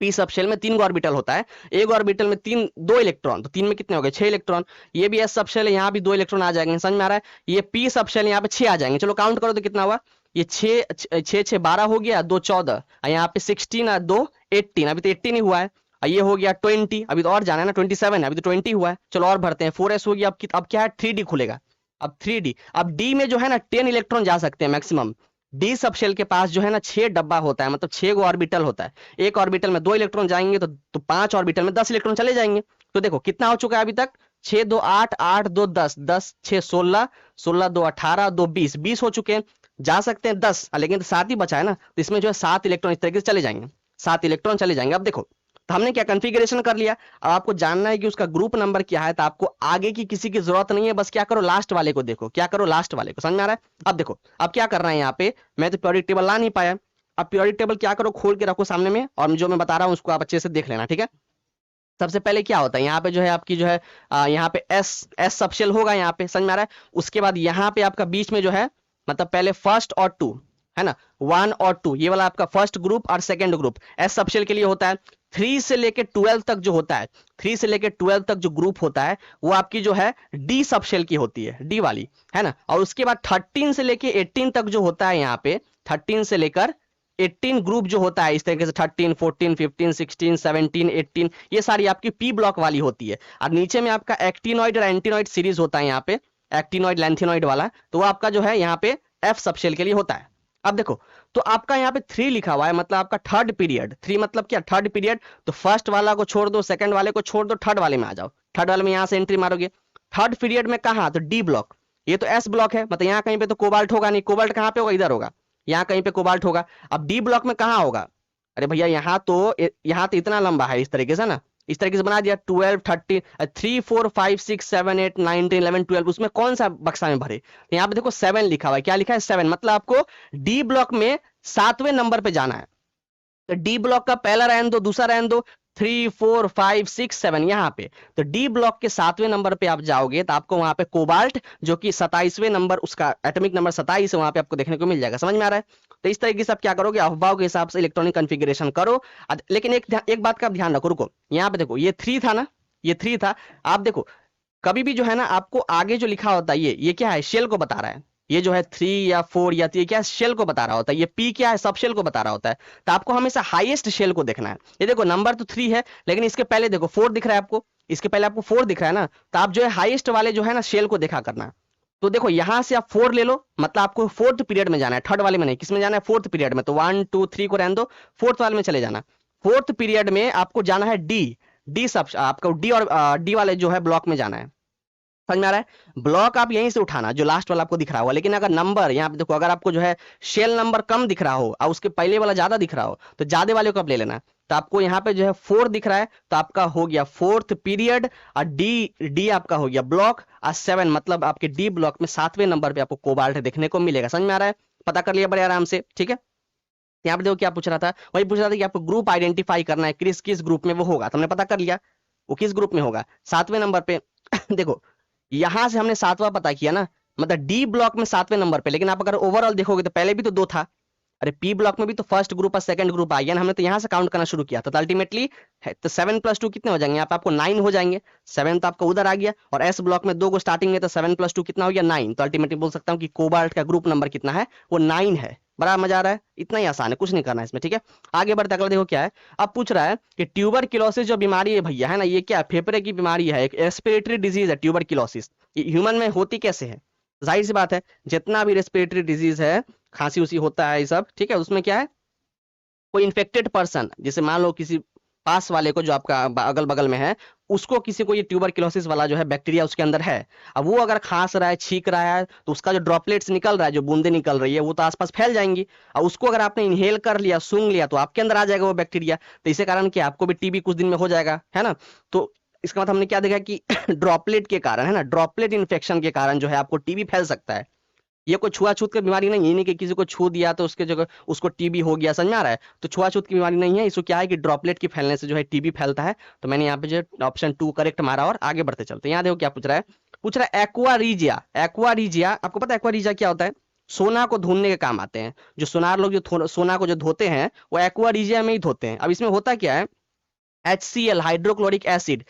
p सब शेल में 3 ऑर्बिटल होता है, एक ऑर्बिटल में 2 इलेक्ट्रॉन, तो 3 में कितने हो गए 6 इलेक्ट्रॉन। ये भी s सब शेल है, यहाँ भी 2 इलेक्ट्रॉन आ जाएंगे, समझ में आ रहा है। ये p सब शेल यहाँ पे 6 आ जाएंगे, चलो काउंट करो तो कितना हुआ, ये 6 12 हो गया, 2 14, यहाँ पे 16 2 18, अभी तो 18 ही हुआ है। ये हो गया 20, अभी तो और जाना है ना, 27 है, अभी तो 20 हुआ है। चलो और भरते हैं, 4s हो गया। अब क्या है 3d खुलेगा, अब 3d, अब d में जो है ना 10 इलेक्ट्रॉन जा सकते हैं मैक्सिमम। डी सब शेल के पास जो है ना 6 डब्बा होता है, मतलब 6 गो ऑर्बिटल होता है। एक ऑर्बिटल में 2 इलेक्ट्रॉन जाएंगे तो 5 ऑर्बिटल में 10 इलेक्ट्रॉन चले जाएंगे। तो देखो कितना हो चुका है अभी तक, 6 2 8 8 2 10 10 6 16 16 2 18 2 20 20 हो चुके हैं। जा सकते हैं 10, लेकिन 7 ही बचा है ना, तो इसमें जो है 7 इलेक्ट्रॉन इस तरीके से चले जाएंगे, 7 इलेक्ट्रॉन चले जाएंगे। अब देखो तो हमने क्या कॉन्फ़िगरेशन कर लिया। अब आपको जानना है कि उसका ग्रुप नंबर क्या है, तो आपको आगे की किसी की जरूरत नहीं है, बस क्या करो लास्ट वाले को देखो, क्या करो लास्ट वाले को, समझ में आ रहा है। अब देखो अब क्या कर रहे हैं यहाँ पे, मैं तो पीरियोडिक टेबल ला नहीं पाया। अब पीरियोडिक टेबल क्या करो, खोल के रखो सामने में, और जो मैं बता रहा हूँ उसको आप अच्छे से देख लेना, ठीक है। सबसे पहले क्या होता है यहाँ पे जो है आपकी जो है यहाँ पे एस सब शेल होगा, यहाँ पे समझ में आ रहा है। उसके बाद यहाँ पे आपका बीच में जो है, मतलब पहले फर्स्ट और 2 है ना, 1 और 2, ये वाला आपका फर्स्ट ग्रुप और second group s subshell के लिए होता है। 3 से लेके 12 तक जो होता है, 3 से लेके 12 तक जो ग्रुप होता है वो आपकी जो है डी सब शेल की होती है, डी वाली, है ना। और उसके बाद 13 से लेके 18 तक जो होता है, यहाँ पे 13 से लेकर 18 ग्रुप जो होता है इस तरीके से 13 14 15 16 17 18, ये सारी आपकी पी ब्लॉक वाली होती है। और नीचे में आपका एक्टिनॉइड और एंटीनॉइड सीरीज होता है, यहाँ पे एक्टिनॉइड लैंथेनॉइड वाला, तो वो आपका जो है यहाँ पे एफ सब शेल के लिए होता है। अब देखो तो आपका यहाँ पे 3 लिखा हुआ है, मतलब आपका थर्ड पीरियड, 3 मतलब क्या थर्ड पीरियड। तो फर्स्ट वाला को छोड़ दो, सेकंड वाले को छोड़ दो, थर्ड वाले में आ जाओ। थर्ड वाले में यहाँ से एंट्री मारोगे, थर्ड पीरियड में कहा, तो डी ब्लॉक, ये तो एस ब्लॉक है, मतलब यहाँ कहीं पे तो कोबाल्ट होगा नहीं, कोबाल्ट कहाँ पे होगा, इधर होगा, यहाँ कहीं पे कोबाल्ट होगा। अब डी ब्लॉक में कहाँ होगा, अरे भैया यहाँ तो इतना लंबा है, इस तरीके से ना, इस तरीके से बना दिया 12 13 3 4 5 6 7 8 9 10 11 12, उसमें कौन सा बक्सा में भरे, तो यहाँ पे देखो 7 लिखा हुआ है, क्या लिखा है 7, मतलब आपको डी ब्लॉक में 7वें नंबर पे जाना है। तो डी ब्लॉक का पहला रहने दो, दूसरा रहने दो, 3 4 5 6 7 यहाँ पे। तो डी ब्लॉक के 7वें नंबर पे आप जाओगे तो आपको वहां पे कोबाल्ट जो कि 27वें नंबर, उसका एटॉमिक नंबर 27 है, वहां पे आपको देखने को मिल जाएगा। समझ में आ रहा है? तो इस तरीके से आप क्या करोगे, अफवाह के हिसाब से इलेक्ट्रॉनिक कॉन्फ़िगरेशन करो। लेकिन एक बात का आप ध्यान रखो, रुको, यहाँ पे देखो ये 3 था ना, ये 3 था। आप देखो कभी भी जो है ना, आपको आगे जो लिखा होता है ये क्या है, शेल को बता रहा है। ये जो है 3 या 4 या ये क्या है, शेल को बता रहा होता है। ये पी क्या है, सब शेल को बता रहा होता है। तो आपको हमेशा हाईएस्ट शेल को देखना है। ये देखो नंबर तो 3 है, लेकिन इसके पहले देखो 4 दिख रहा है आपको, इसके पहले आपको 4 दिख रहा है ना, तो आप जो है हाईएस्ट वाले जो है ना शेल को देखा करना। तो देखो यहां से आप 4 ले लो, मतलब आपको फोर्थ पीरियड में जाना है, थर्ड वाले में नहीं। किसमें जाना है, फोर्थ पीरियड में। तो 1 2 3 को रहने दो, फोर्थ वाले में चले जाना। फोर्थ पीरियड में आपको जाना है डी। डी सब आपको डी और डी वाले जो है ब्लॉक में जाना है। समझ में आ रहा है? ब्लॉक आप यहीं से उठाना जो लास्ट वाला आपको दिख रहा होगा। लेकिन अगर नंबर यहाँ पे देखो, अगर आपको जो है शेल नंबर कम दिख रहा हो और उसके पहले वाला ज्यादा दिख रहा हो, तो ज्यादा वाले को आप ले लेना। तो आपको यहाँ पे जो है 4 दिख रहा है, तो आपका हो गया फोर्थ पीरियड। और डी डी आपका हो गया ब्लॉक। और 7 मतलब आपके डी ब्लॉक में 7वें नंबर पे आपको कोबाल्ट देखने को मिलेगा। समझ में आ रहा है? पता कर लिया बड़े आराम से, ठीक है। यहाँ पे देखो क्या पूछ रहा था, वही पूछ रहा था कि आपको ग्रुप आइडेंटिफाई करना है, किस किस ग्रुप में वो होगा। तो हमने पता कर लिया वो किस ग्रुप में होगा, 7वें नंबर पे। देखो यहां से हमने 7वां पता किया ना, मतलब डी ब्लॉक में 7वें नंबर पे। लेकिन आप अगर ओवरऑल देखोगे तो पहले भी तो 2 था। अरे पी ब्लॉक में भी तो फर्स्ट ग्रुप और सेकंड ग्रुप आ गया ना, हमने तो यहां से काउंट करना शुरू किया था। तो अल्टीमेटली तो 7 + 2 कितने हो जाएंगे, यहाँ पे आपको 9 हो जाएंगे। 7 तो आपका उधर आ गया, और एस ब्लॉक में 2 को स्टार्टिंग में, तो 7 + 2 कितना हो गया, 9। तो अल्टीमेटली बोल सकता हूँ कि कोबाल्ट का ग्रुप नंबर कितना है, वो 9 है। बड़ा मजा आ रहा है, इतना ही आसान है, कुछ नहीं करना है इसमें, ठीक है। आगे बढ़ते अगला देखो क्या है। अब पूछ रहा है कि ट्यूबरक्लोसिस जो बीमारी है भैया, है ना, ये क्या है, फेफड़े की बीमारी है, एक रेस्पिरेटरी डिजीज है ट्यूबरक्लोसिस। ये ह्यूमन में होती कैसे है? जाहिर सी बात है, जितना भी रेस्पिरेटरी डिजीज है, खांसी उसी होता है ये सब, ठीक है, उसमें क्या है, कोई इन्फेक्टेड पर्सन, जैसे मान लो किसी पास वाले को जो आपका अगल बगल में है, उसको किसी को ये ट्यूबरक्लोसिस वाला जो है बैक्टीरिया उसके अंदर है। अब वो अगर खांस रहा है, छींक रहा है, तो उसका जो ड्रॉपलेट्स निकल रहा है, जो बूंदे निकल रही है, वो तो आसपास फैल जाएंगी। और उसको अगर आपने इनहेल कर लिया, सूंघ लिया, तो आपके अंदर आ जाएगा वो बैक्टीरिया। तो इसी कारण कि आपको भी टीबी कुछ दिन में हो जाएगा, है ना। तो इसका मतलब हमने क्या देखा कि ड्रॉपलेट के कारण, है ना, ड्रॉपलेट इन्फेक्शन के कारण जो है आपको टीबी फैल सकता है। ये कोई छुआछूत की बीमारी नहीं है, ये नहीं कि किसी को छू दिया तो उसके जगह उसको टीबी हो गया। समझ में आ रहा है? तो छुआछूत की बीमारी नहीं है। इसको क्या है कि ड्रॉपलेट के फैलने से जो है टीबी फैलता है। तो मैंने यहाँ पे जो ऑप्शन 2 करेक्ट मारा, और आगे बढ़ते चलते हैं। यहाँ देखो क्या पूछ रहा है, पूछ रहा है एक्वारीजिया। एक्वारीजिया, आपको पता है एक्वारीजिया क्या होता है? सोना को धोने के काम आते हैं। जो सोनार लोग जो सोना को जो धोते हैं, वो एक्वारीजिया में ही धोते हैं। अब इसमें होता क्या है, HCl हाइड्रोक्लोरिक एसिड,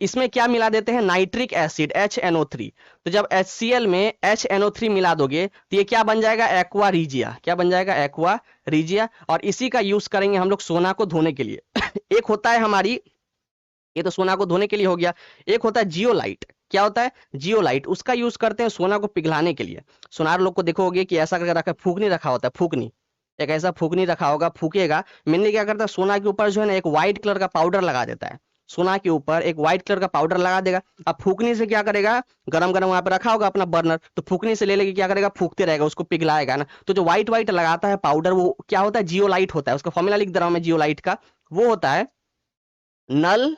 इसमें क्या मिला देते हैं, नाइट्रिक एसिड HNO3। तो जब HCl में HNO3 मिला दोगे तो ये क्या बन जाएगा, एक्वा रीजिया। क्या बन जाएगा, एक्वा रीजिया। और इसी का यूज करेंगे हम लोग सोना को धोने के लिए। एक होता है हमारी, ये तो सोना को धोने के लिए हो गया। एक होता है जियोलाइट। क्या होता है, जियोलाइट, उसका यूज करते हैं सोना को पिघलाने के लिए। सोनार लोग को देखोगे कि ऐसा करके रखा, फूकनी रखा होता है, फूकनी, एक ऐसा फूकनी रखा होगा, फूकेगा। मैंने क्या करता है, सोना के ऊपर जो है ना एक व्हाइट कलर का पाउडर लगा देता है। सोना के ऊपर एक व्हाइट कलर का पाउडर लगा देगा। अब फूकनी से क्या करेगा, गरम गरम वहां पे रखा होगा अपना बर्नर, तो फूकनी से ले लेके क्या करेगा, फूकते रहेगा, उसको पिघलाएगा ना। तो जो व्हाइट व्हाइट लगाता है पाउडर, वो क्या होता है, जियोलाइट होता है। उसका फॉर्मूला लिख दे रहा हूं मैं जियोलाइट का। वो होता है नल,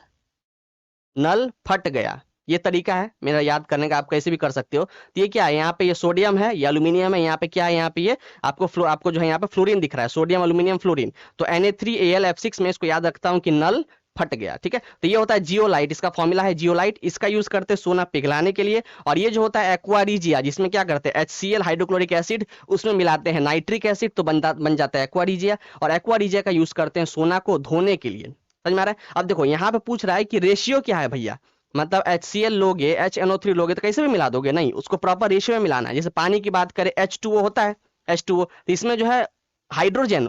नल फट गया। ये तरीका है मेरा याद करने का, आप कैसे भी कर सकते हो। तो ये क्या है, यहाँ पे ये सोडियम है, ये एल्यूमिनियम है, यहाँ पे क्या है, यहाँ पे ये आपको जो है यहाँ पे फ्लोरीन दिख रहा है, सोडियम एल्यूमिनियम फ्लोरीन। तो Na3Al में इसको याद रखता हूँ कि नल फट गया, ठीक है। तो ये होता है जियोलाइट, इसका फॉर्मूला है जियोलाइट। इसका यूज करते हैं सोना पिघलाने के लिए। और ये जो होता है एक्वारीजिया, जिसमें क्या करते हैं, HCl हाइड्रोक्लोरिक एसिड, उसमें मिलाते हैं नाइट्रिक एसिड, तो बन जाता है एक्वारीजिया। और एक्वारीजिया का यूज करते हैं सोना को धोने के लिए। समझ में आ रहा है? अब देखो यहाँ पे पूछ रहा है कि रेशियो क्या है भैया, मतलब HCl लोगे, HNO3 लोगे, तो कैसे भी मिला दोगे, नहीं, उसको प्रॉपर रेशियो में मिलाना है। जैसे पानी की बात करें, H2O होता है, H2O, तो इसमें जो है हाइड्रोजन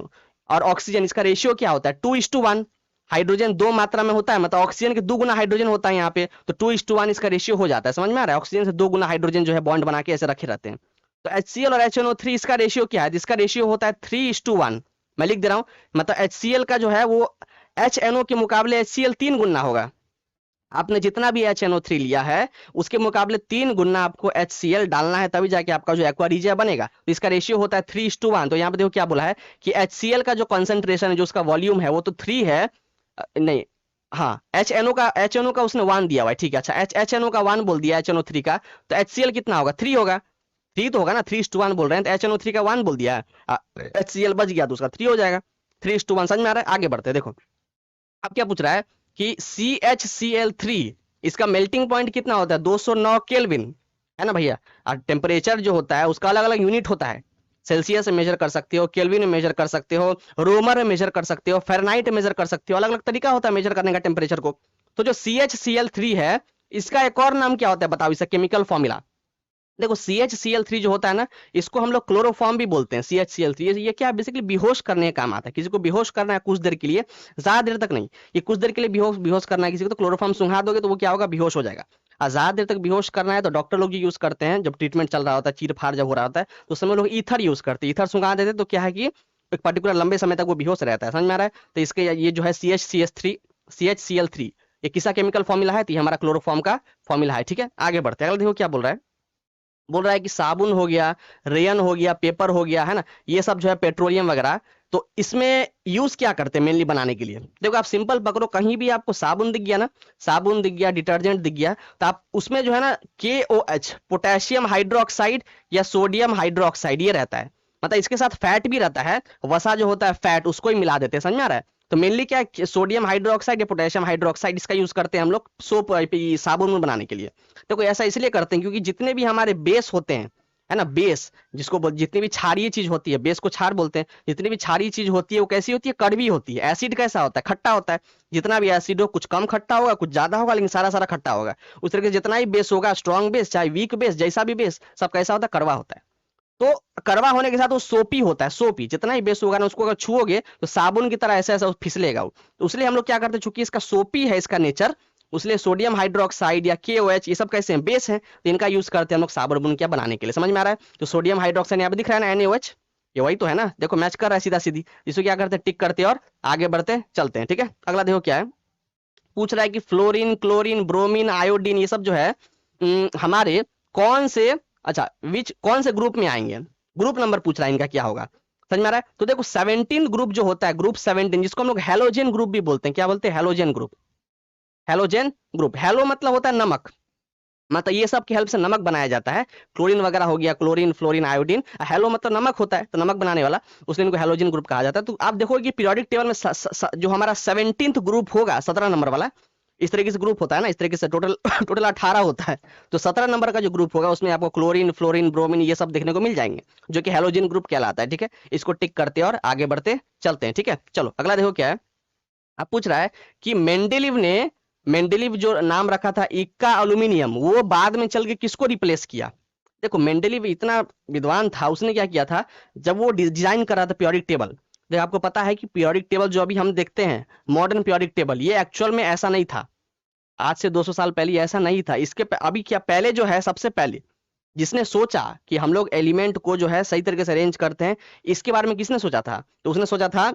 और ऑक्सीजन, इसका रेशियो क्या होता है, 2:1। हाइड्रोजन 2 मात्रा में होता है, मतलब ऑक्सीजन के 2 गुना हाइड्रोजन होता है यहाँ पे, तो 2:1 इसका रेशियो हो जाता है। समझ में आ रहा है? ऑक्सीजन से 2 गुना हाइड्रोजन जो है बॉन्ड बना के ऐसे रखे रहते हैं। तो HCl और HNO3 इसका रेशियो क्या है, जिसका रेशियो होता है 3:1। मैं लिख दे रहा हूँ, मतलब HCl का जो है वो HNO के मुकाबले HCl 3 गुना होगा। आपने जितना भी HNO3 लिया है, उसके मुकाबले 3 गुना आपको HCl डालना है, तभी जाके आपका जो एक्वारीजिया बनेगा। तो इसका रेशियो होता है 3:1। तो यहाँ पे देखो क्या बोला है कि HCl का जो कॉन्सेंट्रेशन है, जो उसका वॉल्यूम है, वो तो 3 है, नहीं, हाँ, HNO का उसने 1 दिया हुआ है, ठीक है। अच्छा, HNO का 1 बोल दिया, HNO3 का, तो HCl कितना होगा, 3 होगा। 3 तो होगा ना, 3:1 बोल रहे हैं, तो HNO3 का 1 बोल दिया, HCl बच गया तो उसका 3 हो जाएगा, 3:1। समझ में आ रहा है? आगे बढ़ते हैं, देखो अब क्या पूछ रहा है कि CHCl3 इसका मेल्टिंग पॉइंट कितना होता है, 209 केल्विन, है ना भैया। और टेम्परेचर जो होता है उसका अलग अलग यूनिट होता है, सेल्सियस में मेजर कर सकते हो, केल्विन में मेजर कर सकते हो, रोमर में मेजर कर सकते हो, फ़ारेनहाइट में मेजर कर सकते हो, अलग अलग तरीका होता है मेजर करने का टेम्परेचर को। तो जो CHCl3 है इसका एक और नाम क्या होता है बताओ, इसका केमिकल फॉर्मूला। देखो CHCl3 जो होता है ना, इसको हम लोग क्लोरोफॉर्म भी बोलते हैं। CHCl3 ये क्या है, बेसिकली बेहोश करने का काम आता है। किसी को बेहोश करना है कुछ देर के लिए, ज्यादा देर तक नहीं, ये कुछ देर के लिए बेहोश बेहोश करना है किसी को, तो क्लोरोफॉर्म सुंघा दोगे तो वो क्या होगा, बेहोश हो जाएगा। और ज्यादा देर तक बेहोश करना है तो डॉक्टर लोग यूज करते हैं, जब ट्रीटमेंट चल रहा होता है, चीर फाड़ जब हो रहा होता है, तो उस समय लोग ईथर यूज करते हैं। ईथर सुंघा देते तो क्या है कि एक पर्टिकुलर लंबे समय तक वो बेहोश रहता है, समझ में आ रहा है। तो इसके ये जो है CHCl3 ये किसका केमिकल फॉर्मूला है, तो ये हमारा क्लोरोफॉर्म का फॉर्मूला है। ठीक है, आगे बढ़ते हैं। अगला देखो क्या बोल रहा है, बोल रहा है कि साबुन हो गया, रेयन हो गया, पेपर हो गया, है ना, ये सब जो है पेट्रोलियम वगैरह, तो इसमें यूज क्या करते हैं मेनली बनाने के लिए। देखो आप सिंपल पकड़ो, कहीं भी आपको साबुन दिख गया ना, साबुन दिख गया, डिटर्जेंट दिख गया, तो आप उसमें जो है ना KOH पोटेशियम हाइड्रोक्साइड या सोडियम हाइड्रोक्साइड ये रहता है, मतलब इसके साथ फैट भी रहता है, वसा जो होता है फैट उसको ही मिला देते हैं, समझ में आ रहा है। तो मेनली क्या है, सोडियम हाइड्रोक्साइड या पोटेशियम हाइड्रोक्साइड इसका यूज करते हैं हम लोग सोप साबुन बनाने के लिए। देखो ऐसा इसलिए करते हैं क्योंकि जितने भी हमारे बेस होते हैं, है ना, बेस जिसको जितनी भी क्षारीय चीज होती है, बेस को क्षार बोलते हैं, जितनी भी क्षारीय चीज होती है वो कैसी होती है, कड़वी होती है। एसिड कैसा होता है, खट्टा होता है। जितना भी एसिड हो, कुछ कम खट्टा होगा, कुछ ज्यादा होगा, लेकिन सारा सारा खट्टा होगा। उस तरीके से जितना ही बेस होगा, स्ट्रॉन्ग बेस चाहे वीक बेस, जैसा भी बेस, सब कैसा होता है, कड़वा होता है। तो कड़वा होने के साथ वो सोपी होता है, सोपी जितना ही बेस होगा ना उसको अगर छुओगे तो साबुन की तरह ऐसा ऐसा फिसलेगा वो। तो इसलिए हम लोग क्या करते हैं, चूंकि इसका सोपी है इसका नेचर, उसलिए सोडियम हाइड्रोक्साइड या KOH ये सब कैसे हैं, बेस हैं, तो इनका यूज करते हैं हम लोग साबुन क्या बनाने के लिए, समझ में आ रहा है। तो सोडियम हाइड्रोक्साइड यहाँ पे दिख रहा है ना, NaOH, ये वही तो है ना, देखो मैच कर रहा है सीधा सीधी। इसको क्या करते हैं, टिक करते हैं और आगे बढ़ते चलते हैं। ठीक है, अगला देखो क्या है, पूछ रहा है कि फ्लोरीन, क्लोरीन, ब्रोमीन, आयोडीन ये सब जो है हमारे कौन से, अच्छा विच कौन से ग्रुप में आएंगे, ग्रुप नंबर पूछ रहा है इनका क्या होगा, समझ में आ रहा है। तो देखो 17 ग्रुप जो होता है, ग्रुप 17 जिसको हम लोग हेलोजन ग्रुप भी बोलते हैं, क्या बोलते हैं, halogen group. Halogen group, hello मतलब होता है नमक, मतलब ये सब की हेल्प से नमक बनाया जाता है। क्लोरीन वगैरह हो गया, क्लोरीन, फ्लोरीन, आयोडीन, हेलो मतलब नमक होता है, तो नमक बनाने वाला, उसलिए इनको हेलोजन ग्रुप कहा जाता है। तो आप देखोगे कि पीरियोडिक टेबल में जो हमारा 17th ग्रुप होगा, 17 नंबर वाला, इस तरीके से ग्रुप होता है ना, इस तरीके से टोटल टोटल 18 होता है। तो 17 नंबर का जो ग्रुप होगा उसमें आपको क्लोरीन, फ्लोरीन, ब्रोमीन ये सब देखने को मिल जाएंगे, जो कि हेलोजन ग्रुप कहलाता है। ठीक है, इसको टिक करते हैं और आगे बढ़ते चलते हैं। ठीक है, चलो अगला देखो क्या है, अब पूछ रहा है कि मेंडेलीव जो नाम रखा था इक्का अल्यूमिनियम, वो बाद में चल के किसको रिप्लेस किया। देखो मेंडेलीव इतना विद्वान था, उसने क्या किया था, जब वो डिजाइन कर रहा था पीरियोडिक टेबल, देखो आपको पता है कि पीरियोडिक टेबल जो अभी हम देखते हैं, मॉडर्न पीरियोडिक टेबल, ये एक्चुअल में ऐसा नहीं था। आज से 200 साल पहले ऐसा नहीं था। अभी क्या पहले जो है, सबसे पहले जिसने सोचा कि हम लोग एलिमेंट को जो है सही तरीके से अरेंज करते हैं, इसके बारे में किसने सोचा था, तो उसने सोचा था,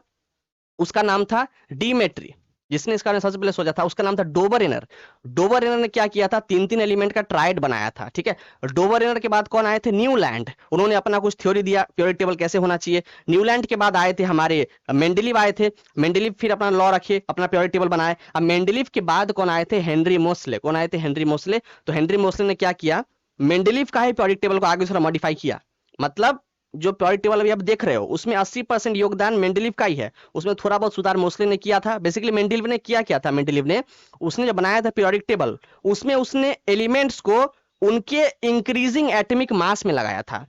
उसका नाम था डीमेट्री। जिसने इसका सबसे पहले सोचा था उसका नाम था डोबरेनर। डोबरेनर ने क्या किया था, तीन तीन एलिमेंट का ट्राइड बनाया था। ठीक है, डोबरेनर के बाद कौन आए थे, न्यूलैंड, उन्होंने अपना कुछ थ्योरी दिया पीरियोडिक टेबल कैसे होना चाहिए। न्यूलैंड के बाद आए थे हमारे मेंडेलीव आए थे, मेंडेलीव फिर अपना लॉ रखे, अपना पीरियोडिक टेबल बनाए। अब मेंडेलीव के बाद कौन आए थे, हेनरी मोसले, कौन आए थे, हेनरी मोसले। तो हेनरी मोसले ने क्या किया, मेंडेलीव का ही पीरियोडिक टेबल को आगे थोड़ा मॉडिफाई किया, मतलब जो पीरियोडिक टेबल अभी आप देख रहे हो उसमें 80% योगदान मेंडेलीव का ही है, उसमें थोड़ा बहुत सुधार मोस्ले ने किया था। बेसिकली मेंडेलीव ने किया क्या था, मेंडेलीव ने, उसने जो बनाया था पीरियोडिक टेबल, उसमें उसने एलिमेंट्स को उनके इंक्रीजिंग एटॉमिक मास में लगाया था।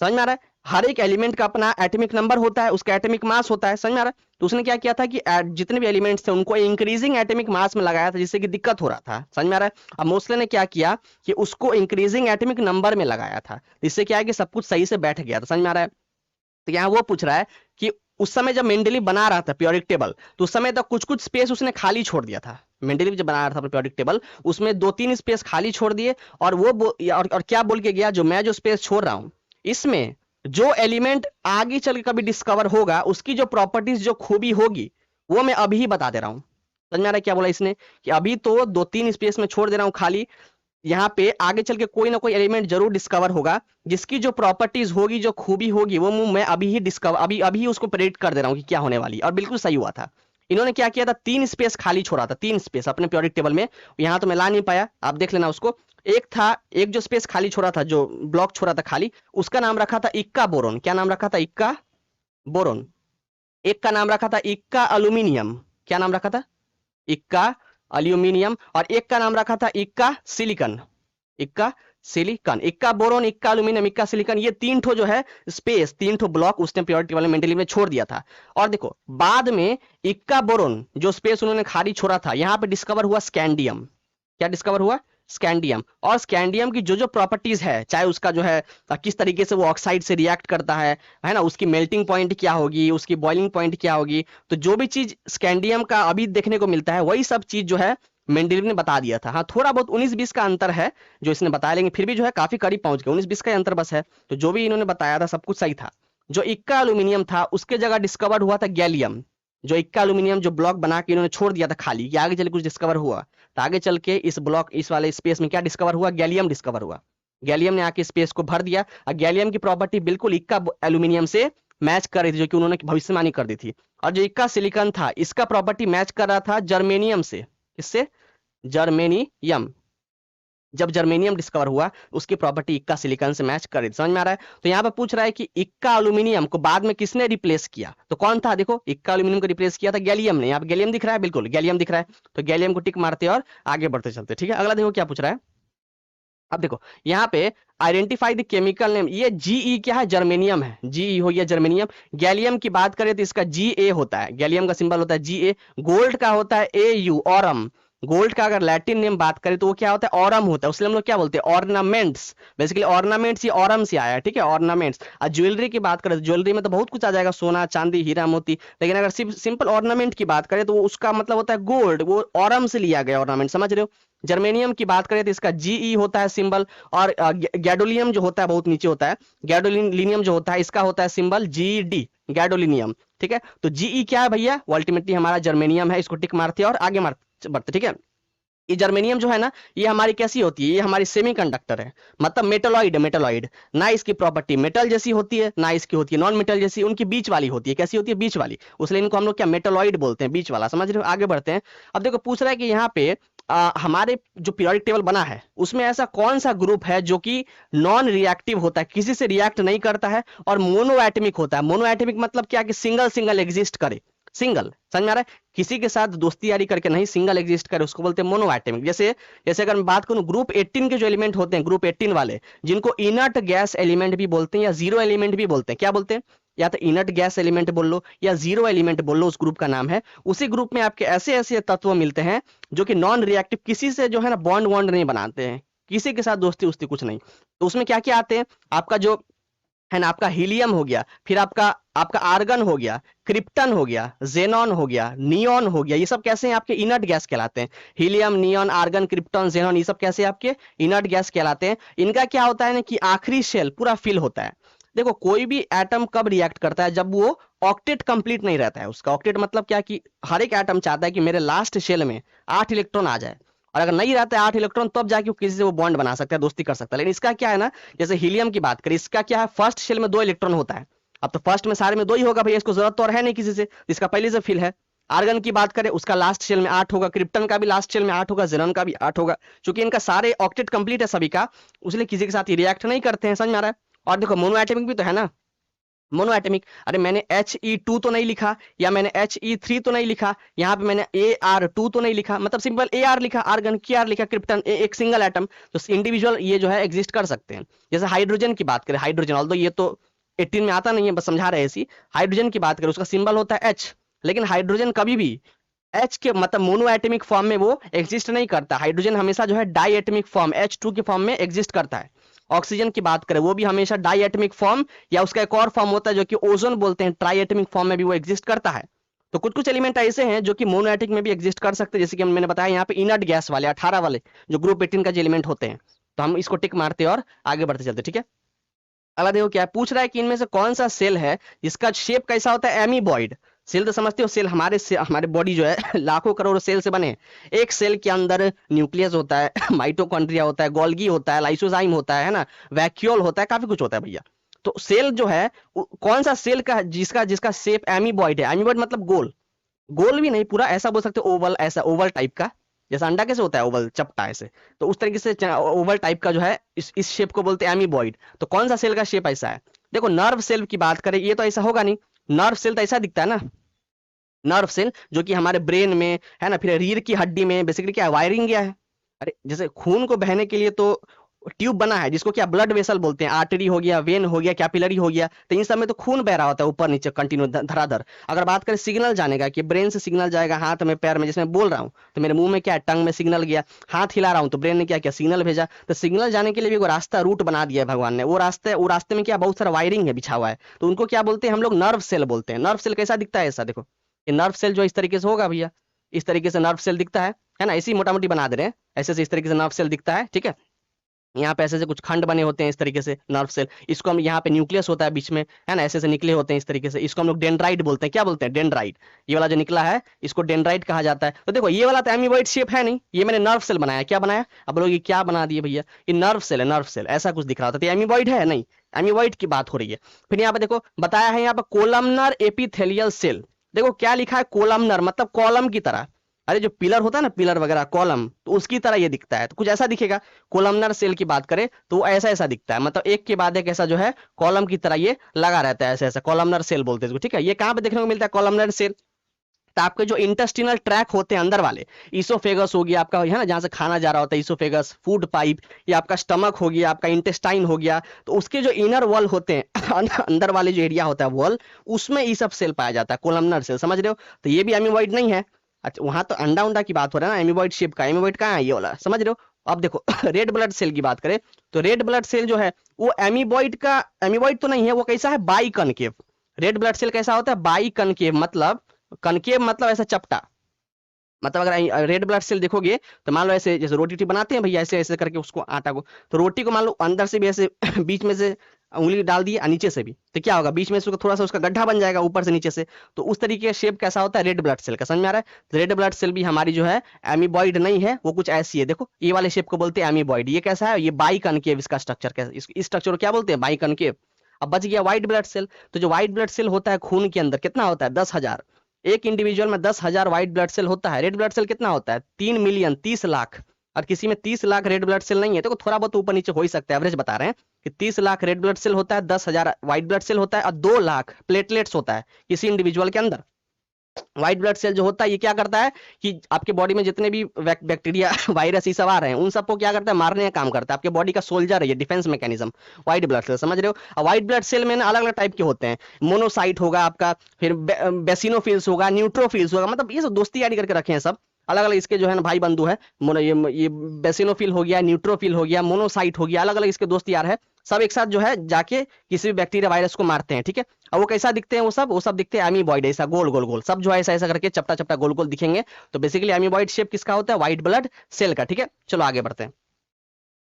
समझ में आ रहा है, हर एक एलिमेंट का अपना एटॉमिक नंबर होता है, उसका एटॉमिक मास होता है, समझ में आ रहा है। तो उसने क्या किया था कि जितने भी एलिमेंट्स थे उनको इंक्रीजिंग एटॉमिक मास में लगाया था, जिससे कि दिक्कत हो रहा था, समझ में आ रहा है। अब मोस्ले ने क्या किया कि उसको इंक्रीजिंग एटॉमिक नंबर में लगाया था, जिससे क्या है कि सब कुछ सही से बैठ गया था, समझ में आ रहा है। तो यहाँ वो पूछ रहा है कि उस समय जब मेंडेलीव बना रहा था पीरियोडिक टेबल, तो उस समय तक कुछ कुछ स्पेस उसने खाली छोड़ दिया था। मेंडेलीव जब बना रहा था पीरियोडिक टेबल, उसमें 2-3 स्पेस खाली छोड़ दिए, और और क्या बोल के गया, जो मैं जो स्पेस छोड़ रहा हूं, इसमें जो एलिमेंट आगे चल के कभी डिस्कवर होगा, उसकी जो प्रॉपर्टीज, जो खूबी होगी, वो मैं अभी ही बता दे रहा हूं। समझ में आ रहा है क्या बोला इसने, कि अभी तो 2-3 स्पेस में छोड़ दे रहा हूं खाली, यहाँ पे आगे चल के कोई ना कोई एलिमेंट जरूर डिस्कवर होगा, जिसकी जो प्रॉपर्टीज होगी, जो खूबी होगी, वो मैं अभी ही डिस्कवर अभी ही उसको प्रेडिक्ट कर दे रहा हूँ कि क्या होने वाली, और बिल्कुल सही हुआ था। इन्होंने क्या किया था, 3 स्पेस खाली छोड़ा था, 3 स्पेस अपने पीरियोडिक टेबल में, यहाँ तो मैं ला नहीं पाया, आप देख लेना उसको। एक जो स्पेस खाली छोड़ा था, जो ब्लॉक छोड़ा था खाली, उसका नाम रखा था इक्का बोरोन। क्या नाम रखा था, इक्का बोरोन। एक का नाम रखा था इक्का अल्यूमिनियम। क्या नाम रखा था, इक्का अल्यूमिनियम, और एक का नाम रखा था इक्का सिलिकॉन, इक्का सिलिकॉन, इक्का बोरोन, इक्का अल्यूमिनियम, इक्का सिलिकॉन, ये तीन ठो जो है स्पेस, तीन ठो ब्लॉक उसने प्योरिटी वाले मेंडली में छोड़ दिया था। और देखो बाद में इक्का बोरोन जो स्पेस उन्होंने खाली छोड़ा था, यहां पे डिस्कवर हुआ स्कैंडियम। क्या डिस्कवर हुआ? स्कैंडियम। और स्कैंडियम की जो जो प्रॉपर्टीज है, चाहे उसका जो है किस तरीके से वो ऑक्साइड से रिएक्ट करता है ना, उसकी मेल्टिंग पॉइंट क्या होगी, उसकी बॉइलिंग पॉइंट क्या होगी, तो जो भी चीज स्कैंडियम का अभी देखने को मिलता है वही सब चीज जो है मेंडलीव ने बता दिया था। हाँ थोड़ा बहुत 19-20 का अंतर है जो इसने बताया, लेकिन फिर भी जो है काफी करीब पहुंच गए, 19-20 का अंतर बस है। तो जो भी इन्होंने बताया था सब कुछ सही था। जो इक्का एल्यूमिनियम था उसके जगह डिस्कवर हुआ था गैलियम। जो इक्का एल्यूमिनियम जो ब्लॉक बना के इन्होंने छोड़ दिया था खाली, ये आगे चल कुछ डिस्कवर हुआ, तो आगे चल के इस ब्लॉक, इस वाले स्पेस में क्या डिस्कवर हुआ? गैलियम डिस्कवर हुआ। गैलियम ने आके स्पेस को भर दिया, और गैलियम की प्रॉपर्टी बिल्कुल इक्का एल्यूमिनियम से मैच कर रही थी, जो कि उन्होंने भविष्यवाणी कर दी थी। और जो इक्का सिलिकॉन था इसका प्रॉपर्टी मैच कर रहा था जर्मेनियम से। इससे जर्मेनियम, जब जर्मेनियम डिस्कवर हुआ उसकी प्रॉपर्टी इक्का सिलिकॉन से मैच कर रही थी। समझ में आ रहा है? तो यहाँ पे पूछ रहा है कि इक्का एल्यूमिनियम को बाद में किसने रिप्लेस किया, तो कौन था? देखो इक्का एल्यूमिनियम को रिप्लेस किया था गैलियम ने। यहाँ पे गैलियम दिख रहा है, बिल्कुल गैलियम दिख रहा है, तो गैलियम को टिक मारते और आगे बढ़ते चलते। ठीक है, अगला देखो क्या पूछ रहा है। अब देखो यहाँ पे आइडेंटिफाई द केमिकल नेम, ये जीई क्या है? जर्मेनियम है, जीई हो गया जर्मेनियम। गैलियम की बात करें तो इसका जी ए होता है, गैलियम का सिंबल होता है जी ए। गोल्ड का होता है ए यू, ऑरम। गोल्ड का अगर लैटिन नेम बात करें तो वो क्या होता है? ऑरम होता है, उसलिए हम लोग क्या बोलते हैं? ऑर्नामेंट्स। बेसिकली ऑर्नामेंट्स ये ऑरम से आया है, ठीक है, ऑर्नामेंट्स। और ज्वेलरी की बात करें तो ज्वेलरी में तो बहुत कुछ आ जाएगा, सोना चांदी हीरा मोती, लेकिन अगर सिर्फ सिंपल ऑर्नामेंट की बात करें तो उसका मतलब होता है गोल्ड, वो ऑरम से लिया गया ऑर्नामेंट, समझ रहे हो? जर्मेनियम की बात करें तो इसका जीई होता है सिंबल, और गैडोलियम जो होता है बहुत नीचे होता है, गैडोलिनियम जो होता है इसका होता है सिंबल जीडी, गैडोलिनियम। ठीक है, तो जीई क्या है भैया? अल्टीमेटली हमारा जर्मेनियम है, इसको टिक मारते हैं और आगे बढ़ते। ठीक है, ये जर्मेनियम जो है ना, ये हमारी कैसी होती है? ये हमारी सेमीकंडक्टर है, मतलब मेटलॉइड है, मेटलॉइड। ना इसकी प्रॉपर्टी मेटल जैसी होती है ना इसकी होती है नॉन मेटल जैसी, उनकी बीच वाली होती है। कैसी होती है? बीच वाली, उसलिए इनको हम लोग क्या मेटलॉइड बोलते हैं, बीच वाला। समझ रहे हो? आगे बढ़ते हैं। अब देखो पूछ रहा है कि यहाँ पे हमारे जो पीरियोडिक टेबल बना है उसमें ऐसा कौन सा ग्रुप है जो कि नॉन रिएक्टिव होता है, किसी से रिएक्ट नहीं करता है, और मोनोएटमिक होता है। मोनोएटमिक मतलब क्या? कि सिंगल सिंगल एग्जिस्ट करे, सिंगल। समझ में आ रहा है? किसी के साथ दोस्ती यारी करके नहीं, सिंगल एग्जिस्ट करे, उसको बोलते हैं मोनोएटमिक। जैसे जैसे अगर मैं बात करूं ग्रुप 18 के जो एलिमेंट होते हैं, ग्रुप 18 वाले, जिनको इनर्ट गैस एलिमेंट भी बोलते हैं या जीरो एलिमेंट भी बोलते हैं, क्या बोलते हैं? या तो इनर्ट गैस एलिमेंट बोल लो या जीरो एलिमेंट बोल लो, उस ग्रुप का नाम है। उसी ग्रुप में आपके ऐसे ऐसे तत्व मिलते हैं जो कि नॉन रिएक्टिव, किसी से जो है ना बॉन्ड वॉन्ड नहीं बनाते हैं, किसी के साथ दोस्ती उस्ती कुछ नहीं। तो उसमें क्या क्या आते हैं? आपका जो है ना, आपका हीलियम हो गया, फिर आपका आपका आर्गन हो गया, क्रिप्टन हो गया, जेनॉन हो गया, नियॉन हो गया। ये सब कैसे हैं? आपके इनर्ट गैस कहलाते हैं। Helium, neon, argon, krypton, xenon, ये सब कैसे आपके इनर्ट गैस कहलाते हैं। इनका क्या होता है ना कि आखिरी शेल पूरा फिल होता है। देखो कोई भी एटम कब रिएक्ट करता है? जब वो ऑक्टेट कंप्लीट नहीं रहता है उसका। ऑक्टेट मतलब क्या? कि हर एक एटम चाहता है कि मेरे लास्ट शेल में 8 इलेक्ट्रॉन आ जाए, और अगर नहीं रहता है 8 इलेक्ट्रॉन तब जाके वो किसी से वो बॉन्ड बना सकता है, दोस्ती कर सकता है। लेकिन इसका क्या है ना, जैसे हीलियम की बात करें, इसका क्या है? फर्स्ट शेल में 2 इलेक्ट्रॉन होता है। अब तो फर्स्ट में सारे में 2 ही होगा भैया, इसको जरूरत तो और है नहीं किसी से, इसका पहले से फिल है। आर्गन की बात करें उसका लास्ट शेल में 8 होगा, क्रिप्टन का भी लास्ट शेल में 8 होगा, जेनॉन का भी 8 होगा। क्योंकि इनका सारे ऑक्टेट कंप्लीट है सभी का, इसलिए किसी के साथ रिएक्ट नहीं करते हैं। समझ में आ रहा है? और देखो मोनोएटमिक भी तो है ना, मोनोएटमिक। अरे मैंने He2 तो नहीं लिखा, या मैंने He3 तो नहीं लिखा, यहाँ पे मैंने Ar2 तो नहीं लिखा, मतलब सिंपल Ar लिखा, आर्गन की आर लिखा, क्रिप्टन एक सिंगल एटम। तो इंडिविजुअल ये जो है एग्जिस्ट कर सकते हैं। जैसे हाइड्रोजन की बात करें, हाइड्रोजन ऑल्दो ये तो 18 में आता नहीं है, बस समझा रहे ऐसी। हाइड्रोजन की बात करें उसका सिंबल होता है H, लेकिन हाइड्रोजन कभी भी H के मतलब मोनोएटमिक फॉर्म में वो एग्जिस्ट नहीं करता। हाइड्रोजन हमेशा जो है डाईएटमिक फॉर्म H2 के फॉर्म में एग्जिस्ट करता है। ऑक्सीजन की बात करें वो भी हमेशा डाईएटमिक फॉर्म, या उसका एक और फॉर्म होता है जो कि ओजोन बोलते हैं, ट्राईएटमिक फॉर्म में भी वो एग्जिस्ट करता है। तो कुछ कुछ एलिमेंट ऐसे हैं जो कि मोनोएटमिक में भी एग्जिस्ट कर सकते हैं, जैसे कि मैंने बताया यहाँ पे इनर्ट गैस वाले 18 वाले जो ग्रुप 18 का जो एलिमेंट होते हैं। तो हम इसको टिक मारते हैं और आगे बढ़ते चलते। ठीक है, अगला देखो क्या पूछ रहा है कि इनमें से कौन सा सेल है जिसका शेप कैसा होता है? एमीबॉइड। सेल तो समझते हो, सेल हमारे बॉडी जो है लाखों करोड़ों सेल से बने हैं। एक सेल के अंदर न्यूक्लियस होता है, माइटोकॉन्ड्रिया होता है, गोल्गी होता है, लाइसोजाइम होता है ना, वैक्यूल होता है, काफी कुछ होता है भैया। तो सेल जो है कौन सा सेल का जिसका जिसका शेप एमीबॉइड है? एमीबॉइड मतलब गोल, गोल भी नहीं पूरा, ऐसा बोल सकते हो ओवल, ऐसा ओवल टाइप का, जैसा अंडा कैसे होता है ओवल चपटा ऐसे, तो उस तरीके से ओवल टाइप का जो है इस शेप को बोलते हैं एमीबॉइड। तो कौन सा सेल का शेप ऐसा है? देखो नर्व सेल की बात करें ये तो ऐसा होगा नहीं, नर्व सेल तो ऐसा दिखता है ना, नर्व सेल जो कि हमारे ब्रेन में है ना, फिर रीढ़ की हड्डी में बेसिकली क्या वायरिंग गया है। अरे जैसे खून को बहने के लिए तो ट्यूब बना है जिसको क्या ब्लड वेसल बोलते हैं, आर्टरी हो गया, वेन हो गया, कैपिलरी हो गया, तो इन सब में तो खून बह रहा होता है ऊपर नीचे कंटिन्यू धराधर। अगर बात करें सिग्नल जाने का कि ब्रेन से सिग्नल जाएगा हाथ में पैर में, जैसे मैं बोल रहा हूँ तो मेरे मुंह में क्या है, टंग में सिग्नल गया, हाथ हिला रहा हूँ तो ब्रेन ने क्या किया, सिग्नल भेजा। तो सिग्नल जाने के लिए भी वो रास्ता रूट बना दिया है भगवान ने, वो रास्ते में क्या बहुत सारा वायरिंग है बिछा हुआ है, तो उनको क्या बोलते हैं हम लोग, नर्व सेल बोलते हैं। नर्व सेल कैसा दिखता है, ऐसा देखो, ये नर्व सेल जो इस तरीके से होगा भैया, इस तरीके से नर्व सेल दिखता है ना, इसी मोटा मोटी बना दे रहे हैं, ऐसे से इस तरीके से नर्व सेल दिखता है, ठीक है। यहाँ पे ऐसे से कुछ खंड बने होते हैं इस तरीके से नर्व सेल, इसको हम, यहाँ पे न्यूक्लियस होता है बीच में, है ना, ऐसे से निकले होते हैं इस तरीके से, इसको हम लोग डेंड्राइट बोलते हैं। क्या बोलते हैं, डेंड्राइट। ये वाला जो निकला है इसको डेंड्राइट कहा जाता है। तो देखो ये वाला तो एमीबॉइड शेप है नहीं, ये मैंने नर्व सेल बनाया। क्या बनाया, अब लोग ये क्या बना दिए भैया, ये नर्व सेल है, नर्व सेल ऐसा कुछ दिख रहा था, तो एमीबॉइड है नहीं, एमीबॉइड की बात हो रही है। फिर यहाँ पे देखो बताया है यहाँ पे कोलमनर एपिथेलियल सेल, देखो क्या लिखा है, कोलमनर मतलब कॉलम की तरह। अरे जो पिलर होता है ना, पिलर वगैरह कॉलम, तो उसकी तरह ये दिखता है, तो कुछ ऐसा दिखेगा। कोलमनर सेल की बात करें तो वो ऐसा ऐसा दिखता है, मतलब एक के बाद एक ऐसा जो है कॉलम की तरह ये लगा रहता है, ऐसा ऐसा कॉलमनर सेल बोलते हैं इसको, ठीक है। ये कहाँ पे देखने को मिलता है कॉलमनर सेल, तो आपके जो इंटेस्टिनल ट्रैक होते हैं अंदर वाले, इसोफेगस हो गया आपका, है ना, जहां से खाना जा रहा होता है इसोफेगस, फूड पाइप, या आपका स्टमक हो गया, आपका इंटेस्टाइन हो गया, तो उसके जो इनर वॉल होते हैं अंदर वाले जो एरिया होता है वॉल, उसमें ये सब सेल पाया जाता है, कोलमनर सेल, समझ रहे हो। तो ये भी एमीबॉइड नहीं है। अच्छा वहां तो अंडा उंडा की बात हो रहा है ना, एमीबॉइड शेप का, एमीबॉइड कहाँ है, ये वाला, समझ रहे हो। अब देखो रेड ब्लड सेल की बात करें तो रेड ब्लड सेल जो है वो एमीबॉइड का, एमीबॉइड तो नहीं है, वो कैसा है, biconcave. Red blood cell कैसा होता है, बाई कनकेव, मतलब कनकेव मतलब ऐसा चपटा, मतलब अगर रेड ब्लड सेल देखोगे तो मान लो ऐसे, जैसे रोटी बनाते हैं भैया, ऐसे ऐसे करके उसको आटा को, तो रोटी को मान लो अंदर से भी ऐसे बीच में से उंगली डाल दी और नीचे से भी, तो क्या होगा, बीच में से थोड़ा सा उसका गड्ढा बन जाएगा ऊपर से नीचे से। तो उस तरीके का शेप कैसा होता है रेड ब्लड सेल का, समझ में आ रहा है। तो रेड ब्लड सेल भी हमारी जो है एमीबॉइड नहीं है, वो कुछ ऐसी है, देखो ये वाले शेप को बोलते हैं एमीबॉइड। ये कैसा है, ये बाई कनकेव, इसका स्ट्रक्चर कैसा, इस स्ट्रक्चर को क्या बोलते हैं, बाई कनकेव। अब बच गया व्हाइट ब्लड सेल, तो जो व्हाइट ब्लड सेल होता है खून के अंदर कितना होता है, 10,000, एक इंडिविजुअल में 10,000 व्हाइट ब्लड सेल होता है। रेड ब्लड सेल कितना होता है, 3 मिलियन, 30 लाख। और किसी में 30 लाख रेड ब्लड सेल नहीं है, तो थोड़ा बहुत ऊपर नीचे हो ही सकता है, एवरेज बता रहे हैं कि 30 लाख रेड ब्लड सेल होता है, 10,000 व्हाइट ब्लड सेल होता है, और 2 लाख प्लेटलेट्स होता है किसी इंडिविजुअल के अंदर। व्हाइट ब्लड सेल जो होता है ये क्या करता है कि आपके बॉडी में जितने भी बैक्टीरिया वायरस ये सब आ रहे हैं उन सबको क्या करता है, मारने का काम करता है, आपके बॉडी का सोल्जर है ये, defence mechanism white blood cell, समझ रहे हो। और व्हाइट ब्लड सेल में ना अलग अलग टाइप के होते हैं, मोनोसाइट होगा आपका, फिर बेसिनोफिल्स होगा, न्यूट्रोफिल्स होगा, मतलब ये सब दोस्ती यारी करके रखे हैं सब अलग अलग इसके जो है ना भाई बंधु है। ये बेसिनोफिल हो गया, न्यूट्रोफिल हो गया, मोनोसाइट हो गया, अलग अलग इसके दोस्त यार है, सब एक साथ जो है जाके किसी भी बैक्टीरिया वायरस को मारते हैं, ठीक है। और वो कैसा दिखते हैं, वो सब दिखते हैं एमीबॉइड, ऐसा गोल गोल गोल, सब जो है ऐसा ऐसा करके चपटा चपटा गोल गोल दिखेंगे। तो बेसिकली एमीबॉइड शेप किसका होता है, व्हाइट ब्लड सेल का, ठीक है। चलो आगे बढ़ते हैं।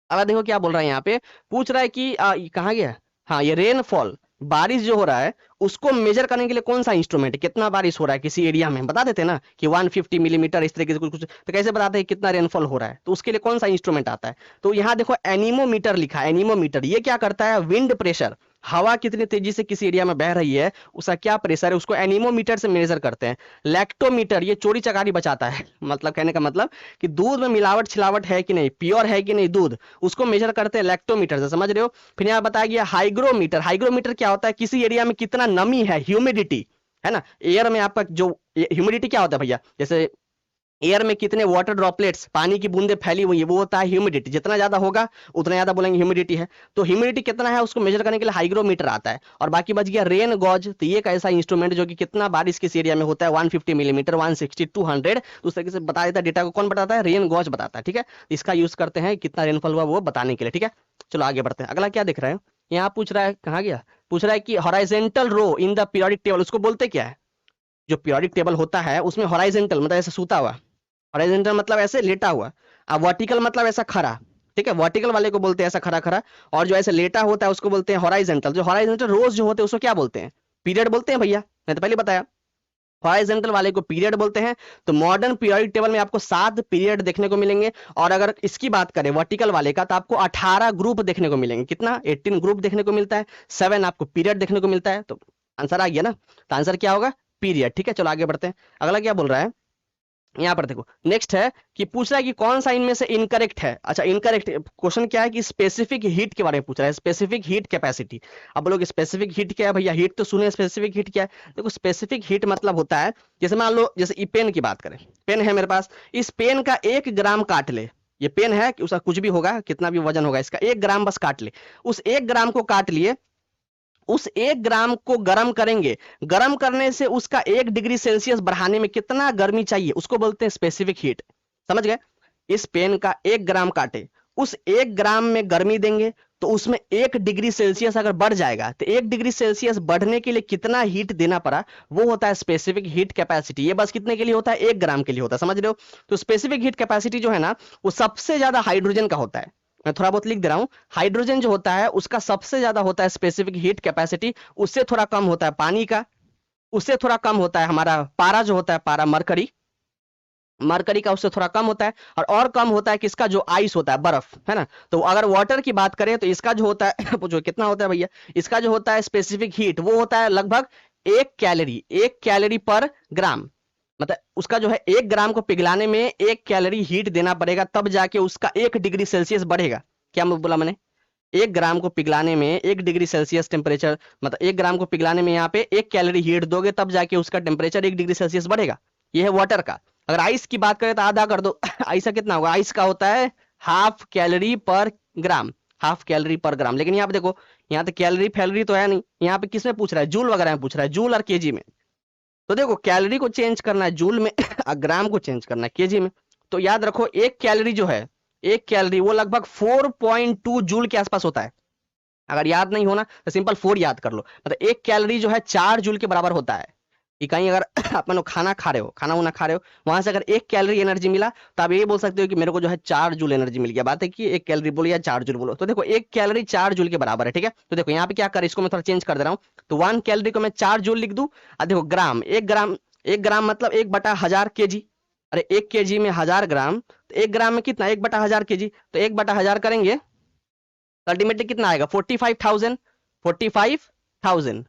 अब देखो क्या बोल रहा है यहाँ पे, पूछ रहा है कि कहाँ गया, हाँ ये रेनफॉल, बारिश जो हो रहा है उसको मेजर करने के लिए कौन सा इंस्ट्रूमेंट है, कितना बारिश हो रहा है किसी एरिया में, बता देते हैं ना कि 150 मिलीमीटर इस तरीके से कुछ कुछ, तो कैसे बताते हैं कितना रेनफॉल हो रहा है, तो उसके लिए कौन सा इंस्ट्रूमेंट आता है। तो यहाँ देखो एनीमोमीटर लिखा है, एनीमोमीटर ये क्या करता है, विंड प्रेशर, हवा कितनी तेजी से किसी एरिया में बह रही है उसका क्या प्रेशर है उसको एनीमोमीटर से मेजर करते हैं। लैक्टोमीटर ये चोरी चकारी बचाता है, मतलब कहने का मतलब कि दूध में मिलावट छिलावट है कि नहीं, प्योर है कि नहीं दूध, उसको मेजर करते हैं लैक्टोमीटर से, समझ रहे हो। फिर यहाँ बताया गया हाइग्रोमीटर, हाइग्रोमीटर क्या होता है, किसी एरिया में कितना नमी है, ह्यूमिडिटी, है ना, एयर में आपका जो ह्यूमिडिटी क्या होता है भैया, जैसे एयर में कितने वाटर ड्रॉपलेट्स, पानी की बूंदे फैली हुई है, वो होता है ह्यूमिडिटी, जितना ज्यादा होगा उतना ज्यादा बोलेंगे ह्यूमिडिटी है। तो ह्यूमिडिटी कितना है उसको मेजर करने के लिए हाइग्रोमीटर आता है। और बाकी बच गया रेन गॉज, तो ये एक ऐसा इंस्ट्रूमेंट जो कि कितना बारिश किस एरिया में होता है, 150 मिलीमीटर, 160, 200, तो उस तरीके से बता देता है, डेटा को कौन बताता है, रेन गॉज बताता है, ठीक है। इसका यूज करते हैं कितना रेनफॉल हुआ वो बताने के लिए, ठीक है। चलो आगे बढ़ते हैं, अगला क्या दिख रहा है, यहाँ पूछ रहा है, कहाँ गया, पूछ रहा है कि horizontal row in the periodic table, उसको बोलते क्या है, जो पीरियोडिक टेबल होता है उसमें हॉराइजेंटल मतलब ऐसे सूता हुआ, हॉरिजॉन्टल मतलब ऐसे लेटा हुआ, अब वर्टिकल मतलब ऐसा खड़ा, ठीक है, वर्टिकल वाले को बोलते हैं ऐसा खड़ा खड़ा, और जो ऐसे लेटा होता है उसको बोलते हैं हॉराइजॉन्टल। जो हॉराइजॉन्टल रोज जो होते हैं उसको क्या बोलते हैं, पीरियड बोलते हैं भैया, मैं तो पहले बताया, हॉरिजॉन्टल वाले को पीरियड बोलते हैं। तो मॉडर्न पीरियोडिक टेबल में आपको 7 पीरियड देखने को मिलेंगे, और अगर इसकी बात करें वर्टिकल वाले का तो आपको 18 ग्रुप देखने को मिलेंगे, कितना, 18 ग्रुप देखने को मिलता है, 7 आपको पीरियड देखने को मिलता है। तो आंसर आ गया ना, तो आंसर क्या होगा, पीरियड, ठीक है। चलो आगे बढ़ते हैं, अगला क्या बोल रहा है, यहाँ पर देखो नेक्स्ट है कि पूछ रहा है कि कौन सा इनमें से इनकरेक्ट है। अच्छा इनकरेक्ट क्वेश्चन क्या है कि स्पेसिफिक हीट के बारे में पूछ रहा है, स्पेसिफिक हीट कैपेसिटी। अब बोलोगे स्पेसिफिक हीट क्या है भैया, हीट तो सुने, स्पेसिफिक हीट क्या है। देखो स्पेसिफिक हीट मतलब होता है, जैसे मान लो जैसे ये पेन की बात करें, पेन है मेरे पास, इस पेन का 1 ग्राम काट ले, ये पेन है कि उसका कुछ भी होगा, कितना भी वजन होगा इसका, 1 ग्राम बस काट ले, उस 1 ग्राम को काट लिए, उस 1 ग्राम को गर्म करेंगे, गर्म करने से उसका 1 डिग्री सेल्सियस बढ़ाने में कितना गर्मी चाहिए, उसको बोलते हैं स्पेसिफिक हीट। समझ गए। इस पेन का 1 ग्राम काटे, उस 1 ग्राम में गर्मी देंगे तो उसमें 1 डिग्री सेल्सियस अगर बढ़ जाएगा तो 1 डिग्री सेल्सियस बढ़ने के लिए कितना हीट देना पड़ा, वो होता है स्पेसिफिक हीट कैपेसिटी। ये बस कितने के लिए होता है, 1 ग्राम के लिए होता है, समझ रहे हो। तो स्पेसिफिक हीट कैपेसिटी जो है ना, वो सबसे ज्यादा हाइड्रोजन का होता है। मैं थोड़ा बहुत लिख दे रहा हूं, हाइड्रोजन जो होता है उसका सबसे ज्यादा होता है स्पेसिफिक हीट कैपेसिटी, उससे थोड़ा कम होता है पानी का, उससे थोड़ा कम होता है हमारा पारा जो होता है, पारा मरकरी, मरकरी का उससे थोड़ा कम होता है, और कम होता है किसका, जो आइस होता है, बर्फ, है ना। तो अगर वाटर की बात करें तो इसका जो होता है जो कितना होता है भैया, इसका जो होता है स्पेसिफिक हीट वो होता है लगभग 1 कैलोरी, 1 कैलोरी पर ग्राम। मतलब उसका जो है 1 ग्राम को पिघलाने में 1 कैलोरी हीट देना पड़ेगा, तब जाके उसका 1 डिग्री सेल्सियस बढ़ेगा। क्या बोला मैंने, 1 ग्राम को पिघलाने में 1 डिग्री सेल्सियस टेम्परेचर, मतलब 1 ग्राम को पिघलाने में यहाँ पे 1 कैलोरी हीट दोगे तब जाके उसका टेम्परेचर 1 डिग्री सेल्सियस बढ़ेगा। ये है वाटर का। अगर आइस की बात करें तो आधा कर दो आइस का कितना होगा, आइस का होता है 1/2 कैलोरी पर ग्राम, 1/2 कैलोरी पर ग्राम। लेकिन यहाँ पे देखो, यहाँ तो कैलोरी फैलोरी तो है नहीं, यहाँ पे किसमें पूछ रहा है, जूल वगैरह में पूछ रहा है, जूल और केजी में। तो देखो कैलोरी को चेंज करना है जूल में और ग्राम को चेंज करना है केजी में। तो याद रखो 1 कैलोरी जो है, 1 कैलोरी वो लगभग 4.2 जूल के आसपास होता है। अगर याद नहीं होना तो सिंपल 4 याद कर लो, मतलब 1 कैलोरी जो है 4 जूल के बराबर होता है। कि कहीं अगर अपन लोग खाना खा रहे हो, खाना उना खा रहे हो, वहां से अगर 1 कैलोरी एनर्जी मिला तो आप ये बोल सकते हो कि मेरे को जो है 4 जूल एनर्जी मिल गया। बात है कि 1 कैलोरी बोलो या 4 जूल बोलो, तो देखो 1 कैलोरी 4 जूल के बराबर है, ठीक है। तो देखो यहाँ पे क्या कर, इसको मैं थोड़ा चेंज कर दे रहा हूँ, तो 1 कैलोरी को मैं 4 जूल लिख दूं। और देखो ग्राम, 1 ग्राम, 1 ग्राम मतलब 1/1000 केजी। अरे 1 केजी में 1000 ग्राम, तो 1 ग्राम में कितना, 1/1000 केजी, तो 1/1000 करेंगे अल्टीमेटली कितना आएगा, 45,000, 45,000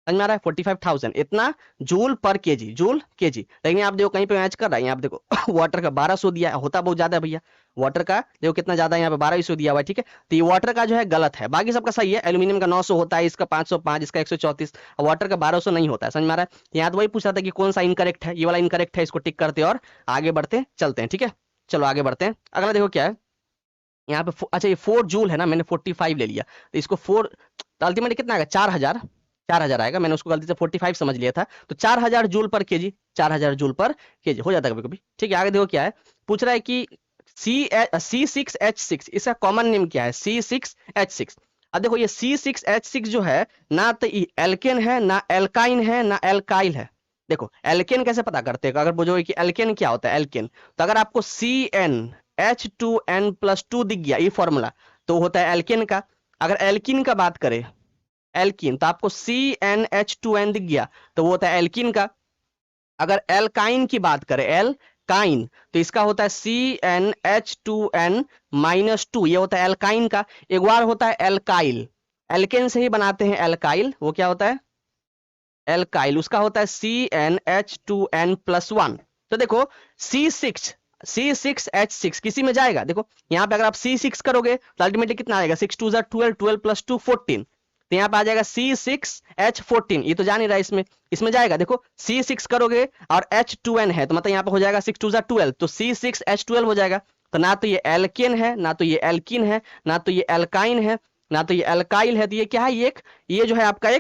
समझ में आ रहा है, 45,000 इतना जूल पर केजी, जूल केजी। लेकिन आप देखो कहीं पे मैच कर रहा है, यहाँ पे देखो वाटर का 1200 दिया है, होता बहुत ज्यादा है भैया, वाटर का देखो कितना ज्यादा है, यहाँ पे 1200 दिया हुआ है, ठीक है। तो ये वाटर का जो है गलत है, बाकी सबका सही है। एल्यूमिनियम का 900 होता है, इसका 505, इसका 134, वाटर का 1200 नहीं होता है, समझ में आ रहा है। यहाँ तो वही पूछ रहा था कि कौन सा इनकरेक्ट है, ये वाला इनकरेक्ट है, इसको टिक करते और आगे बढ़ते चलते हैं, ठीक है। चलो आगे बढ़ते हैं, अगला देखो क्या है यहाँ पे। अच्छा ये 4 जूल है ना, मैंने 45 ले लिया, तो इसको 4, तो अल्टीमेटली कितना आएगा, 4000, 4000 आएगा। मैंने उसको गलती से 45 समझ लिया था, तो 4000 जूल पर केजी, 4000 जूल पर केजी हो जाता है कभी कभी, ठीक है। आगे देखो क्या है, पूछ रहा है कि C6H6 इसका कॉमन नेम क्या है, C6H6। अब देखो ये C6H6 जो है ना तो ये एल्केन है, ना एल्काइन है, ना एल्काइल है। देखो एल्केन कैसे पता करते हैं, अगर बोलोगे कि एल्केन क्या होता है, एल्केन, तो अगर आपको CnH2n+2 दिख गया ये फॉर्मूला, तो होता है एल्केन का। अगर एल्किन का बात करें, एल्किन, तो आपको CnH2n दिख गया तो वो होता है एल्किन का। अगर एल्काइन की बात करें, एल्काइन, तो इसका होता है CnH2n-2, ये होता है एल्काइन का। एक बार होता है एल्काइल, एल्केन से ही बनाते हैं एल्काइल, वो क्या होता है, एल्काइल, उसका होता है CnH2n+1। तो देखो C6H6 किसी में जाएगा, देखो यहाँ पे अगर आप C6 करोगे तो अल्टीमेटली कितना आएगा, 6 2 12, 12 + 2 14, तो यहाँ पे आ जाएगा C6H14, ये तो जान ही रहा है, इसमें इसमें जाएगा। देखो C6 करोगे और H2n है तो मतलब यहाँ पे हो जाएगा 6 2 12, तो C6H12 हो जाएगा। तो ना तो ये एल्केन है, ना तो ये एल्किन है, ना तो ये एल्काइन है, ना तो ये एल्काइल है, तो ये क्या है, ये जो है आपका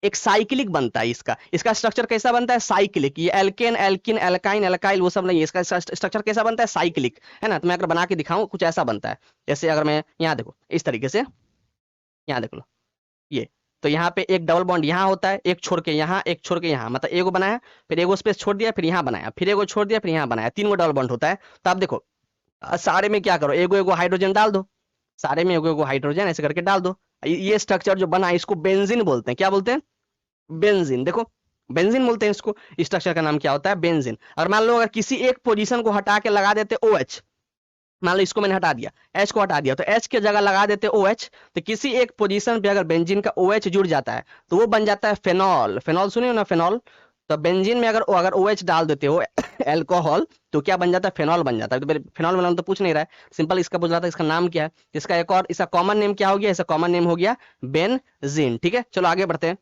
एक साइक्लिक बनता है। इसका इसका स्ट्रक्चर कैसा बनता है, साइक्लिक। ये एल्केन, एल्किन, एल्काइन, एल्काइल वो सब नहीं है, इसका स्ट्रक्चर कैसा बनता है, साइक्लिक, है ना। तो मैं अगर बना के दिखाऊं कुछ ऐसा बनता है, जैसे अगर मैं यहाँ देखो इस तरीके से, यहाँ देख लो ये, तो यहाँ पे एक डबल बॉन्ड यहाँ होता है, एक छोड़ के यहाँ, एक छोड़ के यहाँ, मतलब एगो बनाया, फिर एगो स्पेस छोड़ दिया, फिर यहाँ बनाया, फिर एगो छोड़ दिया, फिर यहाँ बनाया, 3 गो डबल बॉन्ड होता है। तो आप देखो सारे में क्या करो, एगो एगो हाइड्रोजन डाल दो, सारे में एगो एगो हाइड्रोजन ऐसे करके डाल दो। ये स्ट्रक्चर जो बना है इसको बेंजीन बोलते हैं, क्या बोलते हैं, बेंजीन। देखो बेंजीन बोलते हैं इसको, स्ट्रक्चर का नाम क्या होता है, बेंजीन। और मान लो अगर किसी एक पोजीशन को हटा के लगा देते OH, मान लो इसको मैंने हटा दिया, H को हटा दिया, तो H की जगह लगा देते OH, तो किसी एक पोजीशन पे अगर बेंजीन का OH जुड़ जाता है तो वो बन जाता है फेनॉल। फेनॉल सुनिए ना, फेनॉल, तो बेंजीन में अगर अगर OH डाल देते हो अल्कोहल, तो क्या बन जाता है? फेनॉल बन जाता है। तो फेनॉल वाला तो पूछ नहीं रहा है, सिंपल इसका पूछ रहा था इसका नाम क्या है। इसका एक और, इसका कॉमन नेम क्या हो गया? इसका कॉमन नेम हो गया बेंजीन। ठीक है, चलो आगे बढ़ते हैं।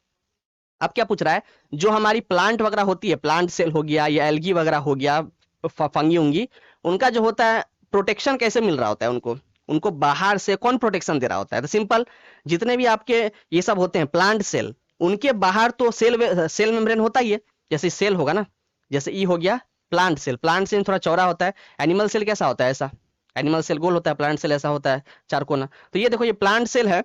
अब क्या पूछ रहा है, जो हमारी प्लांट वगैरह होती है, प्लांट सेल हो गया या एल्गी वगैरह हो गया, फंगी उंगी, उनका जो होता है प्रोटेक्शन कैसे मिल रहा होता है उनको? उनको बाहर से कौन प्रोटेक्शन दे रहा होता है? तो सिंपल, जितने भी आपके ये सब होते हैं प्लांट सेल, उनके बाहर तो सेल मेम्ब्रेन होता ही है। जैसे सेल होगा ना, जैसे ई हो गया प्लांट सेल, प्लांट सेल थोड़ा चौड़ा होता है। एनिमल सेल कैसा होता है? ऐसा। एनिमल सेल गोल होता है, प्लांट सेल ऐसा होता है चारकोना। तो ये देखो, ये प्लांट सेल है,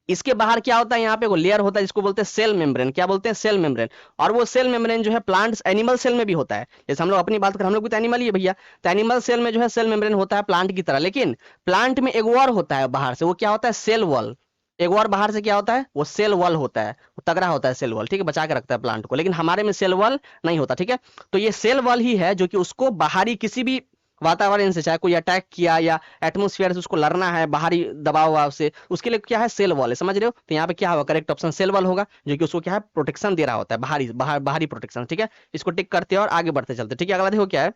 इसके बाहर क्या होता है? यहाँ पे वो लेयर होता है जिसको बोलते हैं सेल मेम्ब्रेन। क्या बोलते हैं? Cell membrane. और वो सेल मेम्ब्रेन जो है प्लांट्स एनिमल सेल में भी होता है। जैसे हम लोग अपनी बात करें, हम लोग भी तो एनिमल ही है भैया, तो एनिमल सेल में जो है सेल मेम्ब्रेन होता है प्लांट की तरह। लेकिन प्लांट में एक और होता है बाहर से, वो क्या होता है? Cell wall. एक और बाहर से क्या होता है? वो सेल वॉल होता है, वो तगड़ा होता है सेल वॉल, ठीक है, बचा के रखता है प्लांट को। लेकिन हमारे में सेल वॉल नहीं होता, ठीक है। तो ये सेल वॉल ही है जो कि उसको बाहरी किसी भी वातावरण से, चाहे कोई अटैक किया या एटमोस्फेयर से उसको लड़ना है बाहरी दबाव वबाव से, उसके लिए क्या है? सेल वॉल है, समझ रहे हो? तो यहाँ पे क्या होगा? करेक्ट ऑप्शन सेल वॉल होगा, जो कि उसको क्या है? प्रोटेक्शन दे रहा होता है, बाहरी प्रोटेक्शन, ठीक है। इसको टिक करते हैं और आगे बढ़ते चलते, ठीक है। अगला देखो क्या है,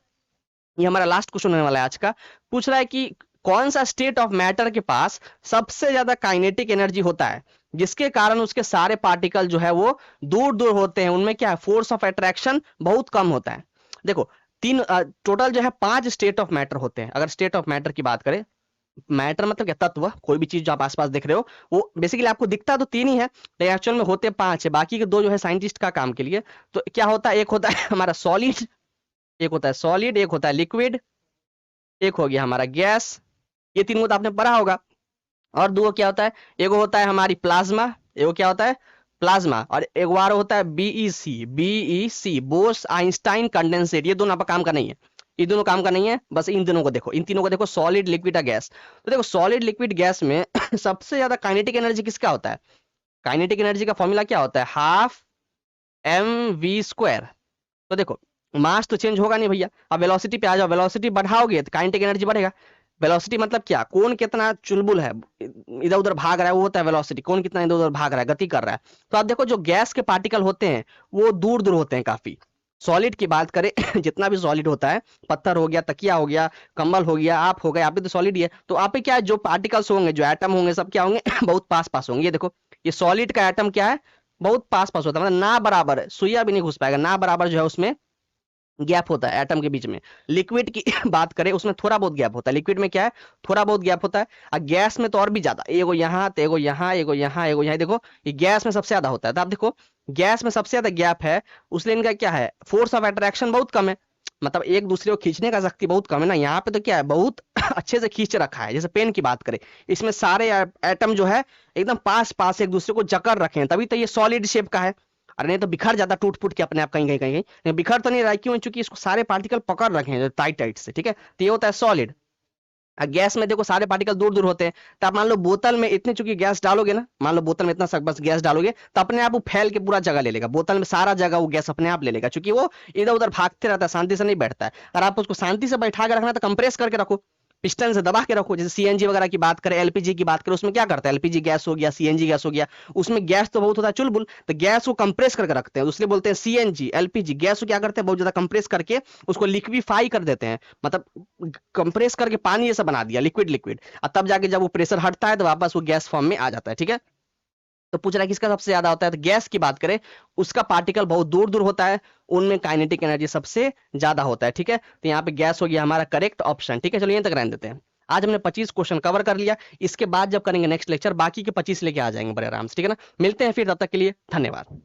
ये हमारा लास्ट क्वेश्चन होने वाला है आज का। पूछ रहा है कि कौन सा स्टेट ऑफ मैटर के पास सबसे ज्यादा काइनेटिक एनर्जी होता है, जिसके कारण उसके सारे पार्टिकल जो है वो दूर दूर होते हैं, उनमें क्या है? फोर्स ऑफ अट्रैक्शन बहुत कम होता है। देखो, तीन टोटल जो है 5 स्टेट ऑफ मैटर होते हैं। अगर स्टेट ऑफ मैटर की बात करें, मैटर मतलब क्या? तत्व, कोई भी चीज जो आप आसपास देख रहे हो, वो बेसिकली आपको दिखता तो 3 ही है, लेकिन एक्चुअल में होते 5 है। बाकी के 2 जो है साइंटिस्ट का काम के लिए। तो क्या होता है? एक होता है हमारा सॉलिड, एक होता है सॉलिड, एक होता है लिक्विड, एक हो गया हमारा गैस। ये 3 को तो आपने पढ़ा होगा। और 2 क्या होता है? एक होता है हमारी प्लाज्मा, एक क्या होता है? प्लाज्मा। और एक बार होता है बीईसी, बोस आइंस्टाइन कंडेंसेट। ये दोनों आपका काम का नहीं है, ये दोनों काम का नहीं है। बस इन दोनों को देखो, इन तीनों को देखो, सॉलिड लिक्विड या गैस। तो देखो, सॉलिड लिक्विड गैस में सबसे ज्यादा काइनेटिक एनर्जी किसका होता है? काइनेटिक एनर्जी का फॉर्मूला क्या होता है? Half mv²। तो देखो, मास तो चेंज होगा नहीं भैया। अब वेलोसिटी पे आ जाओ, वेलोसिटी बढ़ाओगे तो काइनेटिक एनर्जी बढ़ेगा। वेलोसिटी मतलब क्या? कौन कितना चुलबुल है, इधर उधर भाग रहा है, वो होता है वेलोसिटी। कौन कितना इधर उधर भाग रहा है, गति कर रहा है। तो आप देखो, जो गैस के पार्टिकल होते हैं वो दूर दूर होते हैं काफी। सॉलिड की बात करें जितना भी सॉलिड होता है, पत्थर हो गया, तकिया हो गया, कंबल हो गया, आप हो गए, आप भी तो सॉलिड ही है। तो आप पे क्या है? जो पार्टिकल्स होंगे, जो एटम होंगे, सब क्या होंगे? बहुत पास पास होंगे। ये देखो, ये सॉलिड का एटम क्या है? बहुत पास पास होता है, मतलब ना बराबर, सुइया भी नहीं घुस पाएगा, ना बराबर जो है उसमें गैप होता है एटम के बीच में। लिक्विड की बात करें, उसमें थोड़ा बहुत गैप होता है। लिक्विड में क्या है? थोड़ा बहुत गैप होता है। और गैस में तो और भी ज्यादा, एगो यहाँ, तो एगो यहाँ, एगो यहाँ, एगो यहाँ। देखो, ये गैस में सबसे ज्यादा होता है। तो आप देखो, गैस में सबसे ज्यादा गैप है, उसलिए इनका क्या है? फोर्स ऑफ अट्रैक्शन बहुत कम है, मतलब एक दूसरे को खींचने का शक्ति बहुत कम है ना। यहाँ पे तो क्या है? बहुत अच्छे से खींच रखा है। जैसे पेन की बात करें, इसमें सारे एटम जो है एकदम पास पास एक दूसरे को जकड़ रखे हैं, तभी तो ये सॉलिड शेप का है। अरे नहीं तो बिखर जाता टूट फूट के अपने आप कहीं कहीं कहीं कहीं। बिखर तो नहीं रहा है, क्यों? चूंकि इसको सारे पार्टिकल पकड़ रखे हैं टाइट टाइट से, ठीक है। तो ये होता है सॉलिड। गैस में देखो, सारे पार्टिकल दूर दूर होते हैं। तो आप मान लो बोतल में इतने चूंकि गैस डालोगे ना, मान लो बोतल में इतना सब बस गैस डालोगे, तो अपने आप वो फैल के पूरा जगह ले लेगा। बोतल में सारा जगह वो गैस अपने आप ले लेगा, क्योंकि वो इधर उधर भागते रहता है, शांति से नहीं बैठता है। अगर आप उसको शांति से बैठा के रखना है तो कंप्रेस करके रखो, पिस्टन से दबा के रखो। जैसे सीएनजी वगैरह की बात करें, एलपीजी की बात करें, उसमें क्या करता है? एलपीजी गैस हो गया, सीएनजी गैस हो गया, उसमें गैस तो बहुत होता है चुलबुल, तो गैस को कंप्रेस करके रखते हैं, इसलिए बोलते हैं सीएनजी एलपीजी। गैस को क्या करते हैं? बहुत ज्यादा कंप्रेस करके उसको लिक्विफाई कर देते हैं, मतलब कंप्रेस करके पानी जैसा बना दिया, लिक्विड लिक्विड। और तब जाके जब वो प्रेशर हटता है तो वापस वो गैस फॉर्म में आ जाता है, ठीक है। तो पूछ रहा है किसका सबसे ज्यादा होता है? तो गैस की बात करें, उसका पार्टिकल बहुत दूर दूर होता है, उनमें काइनेटिक एनर्जी सबसे ज्यादा होता है, ठीक है। तो यहाँ पे गैस हो गया हमारा करेक्ट ऑप्शन, ठीक है। चलिए यहीं तक रहने देते हैं। आज हमने 25 क्वेश्चन कवर कर लिया। इसके बाद जब करेंगे नेक्स्ट लेक्चर, बाकी के 25 लेके आ जाएंगे बड़े आराम से, ठीक है ना। मिलते हैं फिर, तब तक के लिए धन्यवाद।